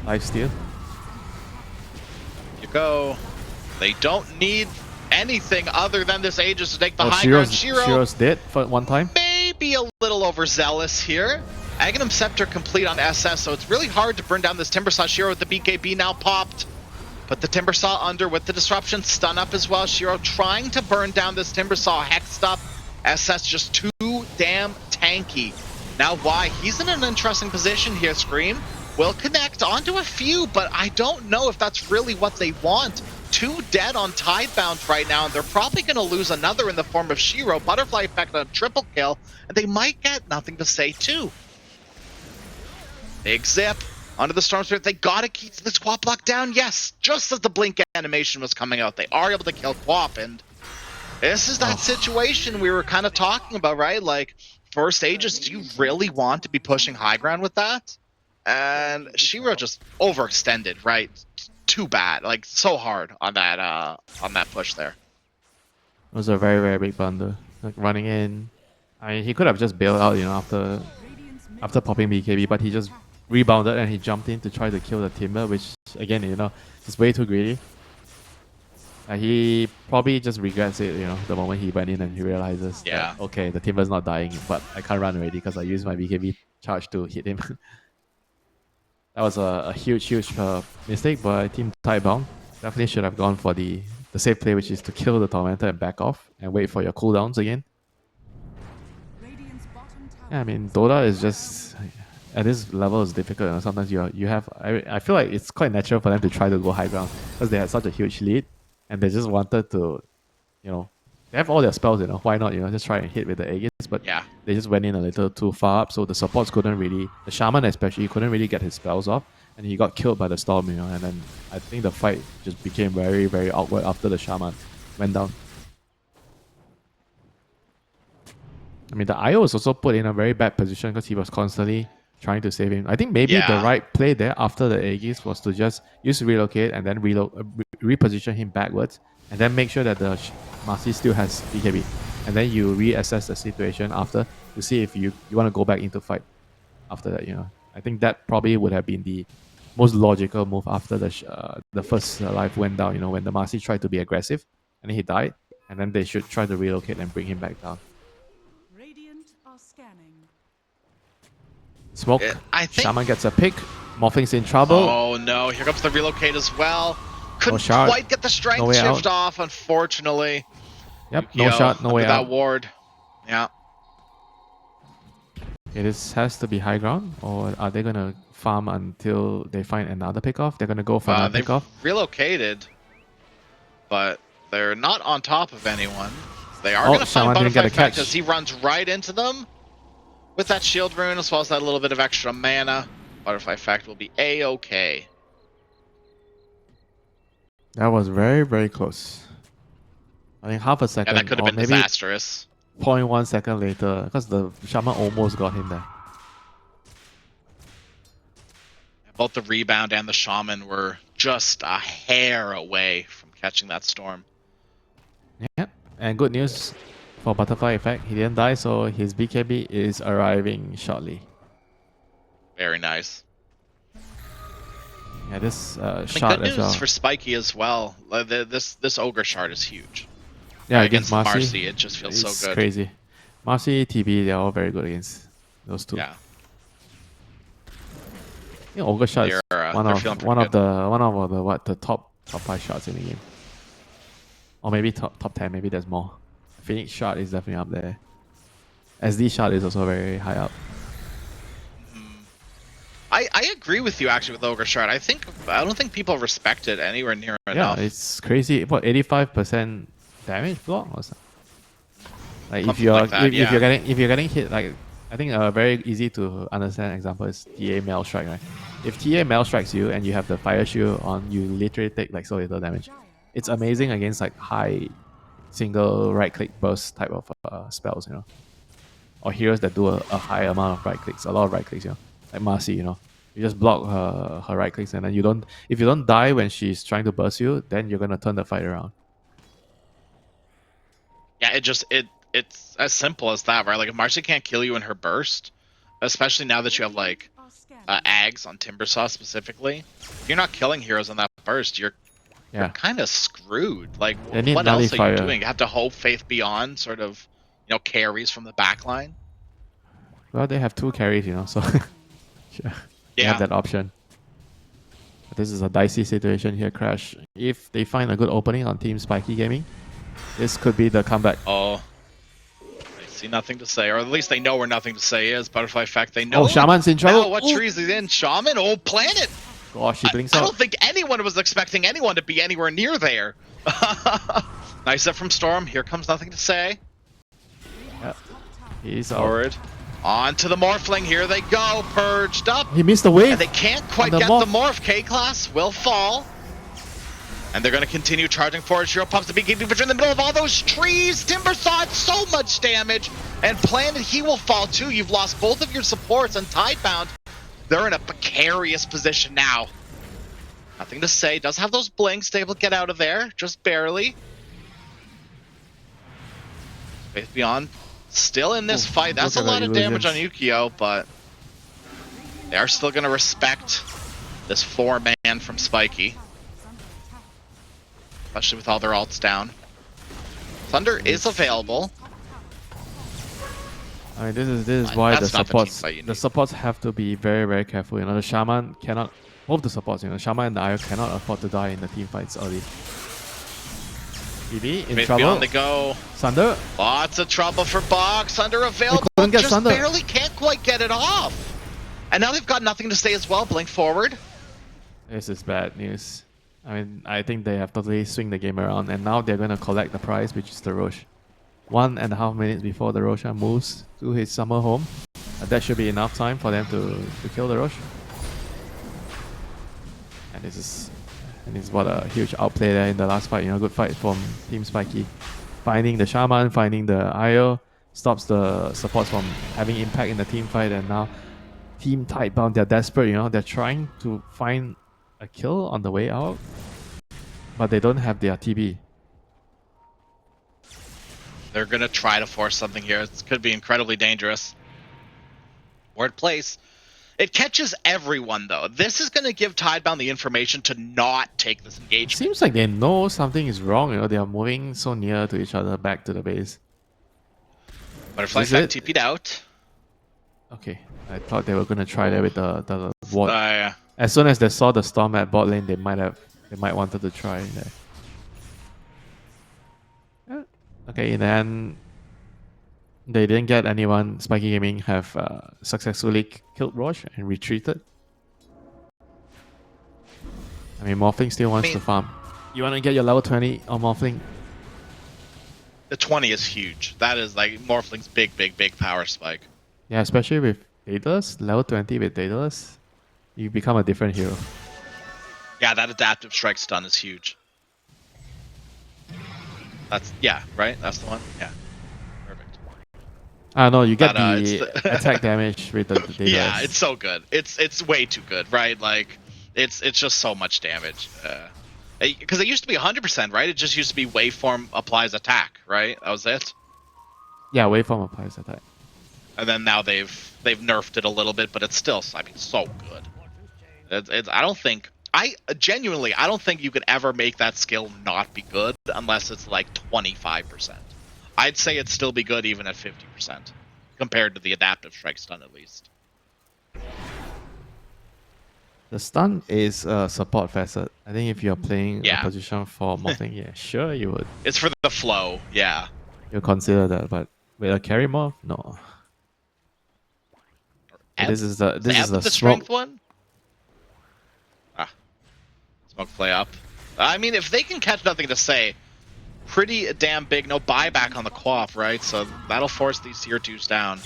Lifesteal? You go. They don't need anything other than this Aegis to take the high ground. Shiro's dead for 1 time. Maybe a little overzealous here. Aghanim Scepter complete on SS, so it's really hard to burn down this Timbersaw. Shiro with the BKB now popped. Put the Timbersaw under with the disruption. Stun up as well. Shiro trying to burn down this Timbersaw. Hexed up. SS just too damn tanky. Now why? He's in an interesting position here, Scream. Will connect onto a few, but I don't know if that's really what they want. 2 dead on Tidebound right now, and they're probably going to lose another in the form of Shiro. Butterfly Effect on a triple kill, and they might get nothing to say too. Big zip onto the Storm Spirit. They gotta keep this Quap block down. Yes, just as the blink animation was coming out, they are able to kill Quap, and this is that situation we were kind of talking about, right? Like, first Aegis, do you really want to be pushing high ground with that? And Shiro just overextended, right? Too bad, like so hard on that push there. It was a very, very big blunder. Like running in, I mean, he could have just bailed out, you know, after popping BKB, but he just rebounded and he jumped in to try to kill the Timber, which again, you know, is way too greedy. He probably just regrets it, you know, the moment he went in and he realizes that, okay, the Timber's not dying, but I can't run already because I used my BKB charge to hit him. That was a huge mistake by Team Tidebound. Definitely should have gone for the safe play, which is to kill the Tormentor and back off and wait for your cooldowns again. Yeah, I mean, Dota is just, at this level, is difficult. You know? Sometimes you have, I feel like it's quite natural for them to try to go high ground because they had such a huge lead and they just wanted to, you know, they have all their spells, you know, why not, you know, just try and hit with the Aegis, but they just went in a little too far up, so the supports couldn't really, the Shaman especially, couldn't really get his spells off, and he got killed by the Storm, you know, and then I think the fight just became very, very awkward after the Shaman went down. I mean, the IO was also put in a very bad position because he was constantly trying to save him. I think maybe the Yeah. right play there after the Aegis was to just use relocate and then reposition him backwards and then make sure that the Marcy still has BKB. And then you reassess the situation after to see if you want to go back into fight after that, you know. I think that probably would have been the most logical move after the first life went down, you know, when the Marcy tried to be aggressive and then he died. And then they should try to relocate and bring him back down. Radiant are scanning. Smoke. I think. Shaman gets a pick. Morphing's in trouble. Oh no! Here comes the relocate as well. Couldn't shard. quite get the strength No way shift out. off, unfortunately. Yep, no shot, no way that out. ward. Yeah. It has to be high ground, or are they gonna farm until they find another pickoff? They're gonna go for another They've pickoff. relocated, but they're not on top of anyone. They are Oh, gonna find Shaman didn't Butterfly get a Effect catch. as he runs right into them with that shield rune as well as that little bit of extra mana. Butterfly Effect will be A-okay. That was very, very close. I think half a second, Yeah, that could have or been maybe disastrous. 0.1 second later, because the Shaman almost got him there. Both the rebound and the shaman were just a hair away from catching that storm. Yeah, and good news for Butterfly Effect, he didn't die, so his BKB is arriving shortly. Very nice. Yeah, this And shot good as news well. for Spiky as well. This ogre shard is huge. Yeah, Against against Marcy, it just feels it's so good. crazy. Marcy, TB, they're all very good against those two. Yeah. I think Ogre shot is They're one feeling of pretty good. the top 5 shots in the game. Or maybe top 10, maybe there's more. Phoenix shot is definitely up there. SD shot is also very high up. I agree with you actually with ogre shard. I don't think people respect it anywhere near enough. Yeah, it's crazy. What, 85% damage block or something? Like Something like that, if yeah. you're getting hit, like I think a very easy to understand example is TA Mail Strike, right? If TA Mail strikes you and you have the fire shield on, you literally take like so little damage. It's amazing against like high single right click burst type of spells, you know, or heroes that do a high amount of right clicks, a lot of right clicks, you know, like Marcy, you know. You just block her right clicks, and then if you don't die when she's trying to burst you, then you're gonna turn the fight around. Yeah, it's as simple as that, right? Like if Marcy can't kill you in her burst, especially now that you have like Ags on Timbersaw specifically, if you're not killing heroes on that burst, you're kind of screwed. Like They need what else are you nullifier. doing? You have to hope Faith Beyond sort of, carries from the backline. Well, they have 2 carries, you know, so they have that option. But this is a dicey situation here, Crash. If they find a good opening on Team Spiky Gaming, this could be the comeback. Oh, I see nothing to say, or at least they know where nothing to say is. Butterfly Effect, they know. Oh, Shaman's in trouble. Now, what trees is in? Shaman? Oh, Planet! Gosh, he blinks I out. don't think anyone was expecting anyone to be anywhere near there. Nice up from Storm. Here comes nothing to say. Yep. He's out. Forward. On to the Morphling. Here they go. Purged up. He missed the wave. And they can't quite the get morph. the Morph. K-Class will fall. And they're going to continue charging forward. Shiro pops the BKB in the middle of all those trees. Timbersaw, so much damage. And Planet, he will fall too. You've lost both of your supports. And Tidebound, they're in a precarious position now. Nothing to say. Does have those blinks. Able to get out of there. Just barely. Faith Beyond still in this fight. That's a lot of damage on Yukio, but they are still going to respect this 4-man from Spiky. Especially with all their ults down. Thunder is available. I mean, this is why the That's not the team fight you supports need. have to be very, very careful. You know, the Shaman cannot, both the supports, you know, Shaman and the IO cannot afford to die in the team fights early. ED in Faith trouble. Beyond the go. Sunder. Lots of trouble for Box. Thunder available. couldn't get Just Sunder. barely can't quite get it off. And now they've got nothing to say as well. Blink forward. This is bad news. I mean, I think they have totally swing the game around, and now they're going to collect the prize, which is the Roche. 1.5 minutes before the Roshan moves to his summer home. That should be enough time for them to kill the Roche. And this is what a huge outplay there in the last fight. You know, good fight from Team Spiky. Finding the Shaman, finding the IO, stops the supports from having impact in the team fight, and now Team Tidebound, they're desperate, you know, they're trying to find a kill on the way out, but they don't have their TB. They're gonna try to force something here. It could be incredibly dangerous. Word place. It catches everyone though. This is gonna give Tidebound the information to not take this It engagement. seems like they know something is wrong, you know, they are moving so near to each other back to the base. Butterfly Is Effect it? TP'd out. Okay, I thought they were gonna try that with the ward. Yeah. As soon as they saw the storm at bot lane, they might wanted to try there. Okay, then they didn't get anyone. Spiky Gaming have successfully killed Roche and retreated. I mean, Morphling still wants to farm. You want to get your level 20 on Morphling? The 20 is huge. That is like Morphling's big power spike. Yeah, especially with Daedalus. Level 20 with Daedalus, you become a different hero. Yeah, that adaptive strike stun is huge. That's, yeah, right? That's the one? Yeah. Perfect. I don't know, you get But, the attack damage with the Daedalus. Yeah, it's so good. It's way too good, right? Like, it's just so much damage. Because it used to be 100%, right? It just used to be waveform applies attack, right? That was it. Yeah, waveform applies attack. And then now they've nerfed it a little bit, but it's still, I mean, so good. I genuinely, I don't think you could ever make that skill not be good unless it's like 25%. I'd say it'd still be good even at 50% compared to the adaptive strike stun at least. The stun is a support facet. I think if you're playing a position for Morphling, yeah, sure you would. It's for the flow, yeah. You'll consider that, but with a carry morph, no. This is the smoke strength one. Smoke play up. I mean, if they can catch nothing to say, pretty damn big. No buyback on the Quaff, right? So that'll force these tier 2s down.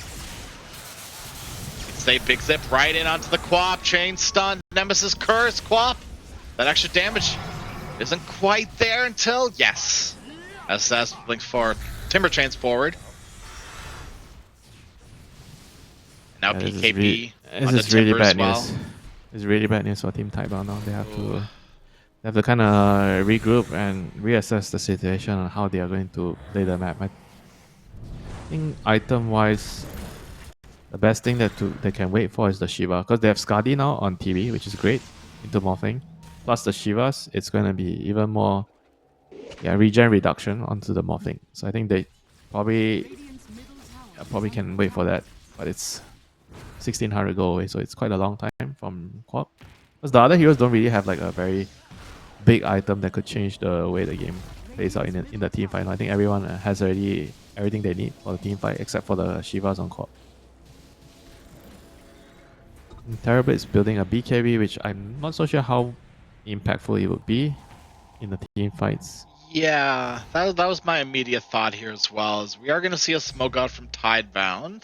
Say big zip right in onto the Quaff. Chain stun. Nemesis curse. Quaff. That extra damage isn't quite there until yes. SS blinks forward. Timber chains forward. Now yeah, PKB. This is really bad news. It's really bad news for Team Tidebound now. They have to kind of regroup and reassess the situation on how they are going to play the map. I think item-wise, the best thing that they can wait for is the Shiva, because they have Skadi now on TV, which is great into Morphling. Plus the Shivas, it's going to be even more regen reduction onto the Morphling. So I think they probably can wait for that, but it's 1600 go away, so it's quite a long time from Quap. Because the other heroes don't really have like a very big item that could change the way the game plays out in the team fight. I think everyone has already everything they need for the team fight except for the Shivas on Quap. Terrible is building a BKB, which I'm not so sure how impactful it would be in the team fights. Yeah, that was my immediate thought here as well. Is we are going to see a smoke out from Tidebound.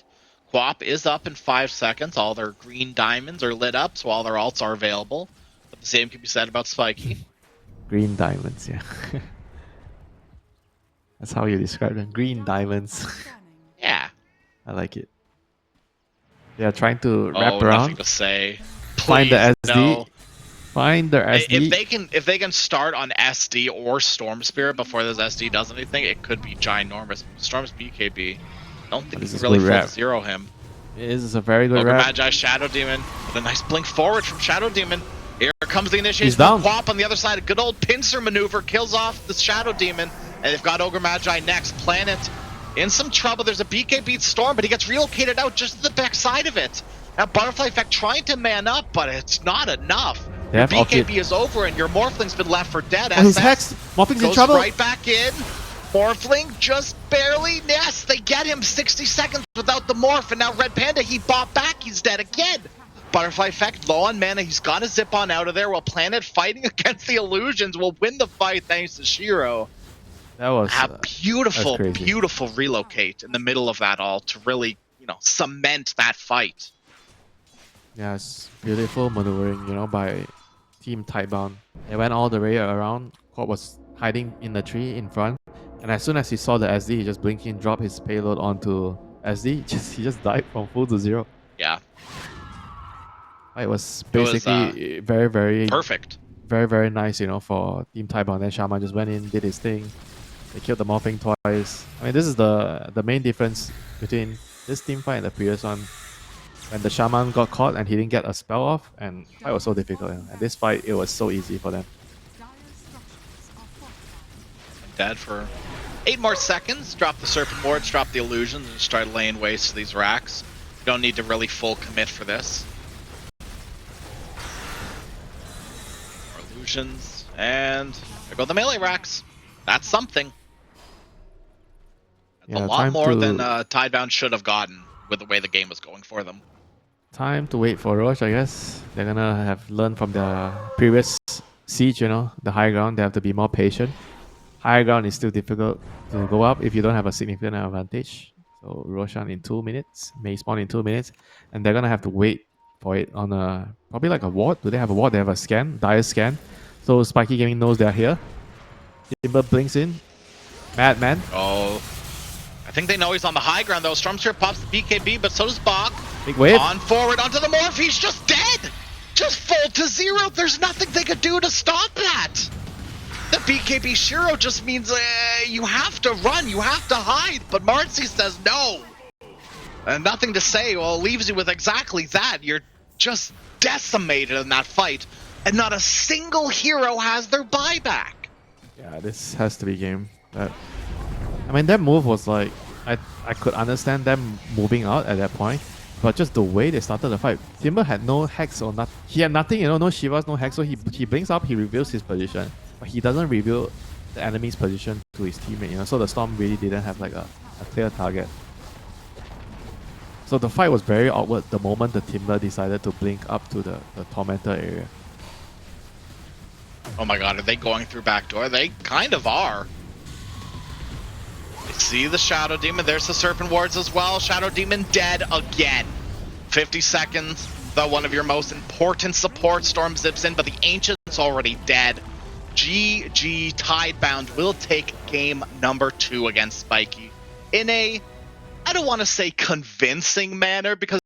Quap is up in 5 seconds. All their green diamonds are lit up, so all their alts are available. But the same can be said about Spiky. Green diamonds, yeah. That's how you describe them. Green diamonds. Yeah. I like it. They are trying to wrap around. Nothing to say. Please, find the SD. no. Find their SD. If they can start on SD or Storm Spirit before this SD does anything, it could be ginormous. Storm's BKB. Don't think you can really full zero him. It is a very good Ogre wrap. Magi, Shadow Demon. With a nice blink forward from Shadow Demon. Here comes the initiation. He's down. Quap on the other side. A good old pincer maneuver kills off the Shadow Demon. And they've got Ogre Magi next. Planet in some trouble. There's a BKB Storm, but he gets relocated out just to the back side of it. Now Butterfly Effect trying to man up, but it's not enough. Your BKB is over and your Morphling's been left for dead. Oh, he's hexed. Morphling's in trouble. Right back in. Morphling just barely. Yes, they get him 60 seconds without the morph, and now Red Panda, he bought back. He's dead again. Butterfly Effect low on mana. He's got to zip on out of there while Planet fighting against the illusions will win the fight thanks to Shiro. That was a beautiful, beautiful relocate in the middle of that all to really, cement that fight. Yes, beautiful maneuvering, by Team Tidebound. They went all the way around. Quap was hiding in the tree in front. And as soon as he saw the SD, he just blinked in, dropped his payload onto SD. He just died from full to 0. Yeah, It was it was basically very, perfect. very nice, you know, for Team Tidebound. Then Shaman just went in, did his thing. They killed the Morphing twice. I mean, this is the main difference between this team fight and the previous one. When the Shaman got caught and he didn't get a spell off, and the fight was so difficult. And this fight, it was so easy for them. Dire structures are fortified. Dead for 8 more seconds. Drop the Serpent Wards, drop the Illusions, and start laying waste to these racks. You don't need to really full commit for this. More Illusions, and there go the melee racks. That's something. That's Yeah, a lot time more to- than Tidebound should have gotten with the way the game was going for them. Time to wait for Roche, I guess. They're gonna have learned from the previous siege, you know, the high ground. They have to be more patient. High ground is still difficult to go up if you don't have a significant advantage. So Roshan in 2 minutes, may spawn in 2 minutes, and they're gonna have to wait for it on a probably like a ward. Do they have a ward? They have a scan, dire scan. So Spiky Gaming knows they're here. Timber blinks in. Madman. Oh, I think they know he's on the high ground though. Stormsphere pops the BKB, but so does Bach. Big wave. On forward onto the Morph, he's just dead! Just full to 0, there's nothing they could do to stop that! The BKB Shiro just means you have to run, you have to hide, but Marcy says no! And nothing to say, well, it leaves you with exactly that. You're just decimated in that fight, and not a single hero has their buyback. Yeah, this has to be game. I mean, that move was like, I could understand them moving out at that point, but just the way they started the fight, Timber had no hex or nothing. He had nothing, you know, no Shivas, no hex, so he blinks up, he reveals his position, but he doesn't reveal the enemy's position to his teammate, you know, so the Storm really didn't have like a clear target. So the fight was very awkward the moment the Timber decided to blink up to the Tormentor area. Oh my god, are they going through backdoor? They kind of are. They see the Shadow Demon. There's the Serpent Wards as well. Shadow Demon dead again. 50 seconds. The one of your most important support. Storm zips in, but the Ancient's already dead. GG Tidebound will take game number 2 against Spiky in a, I don't want to say convincing manner, because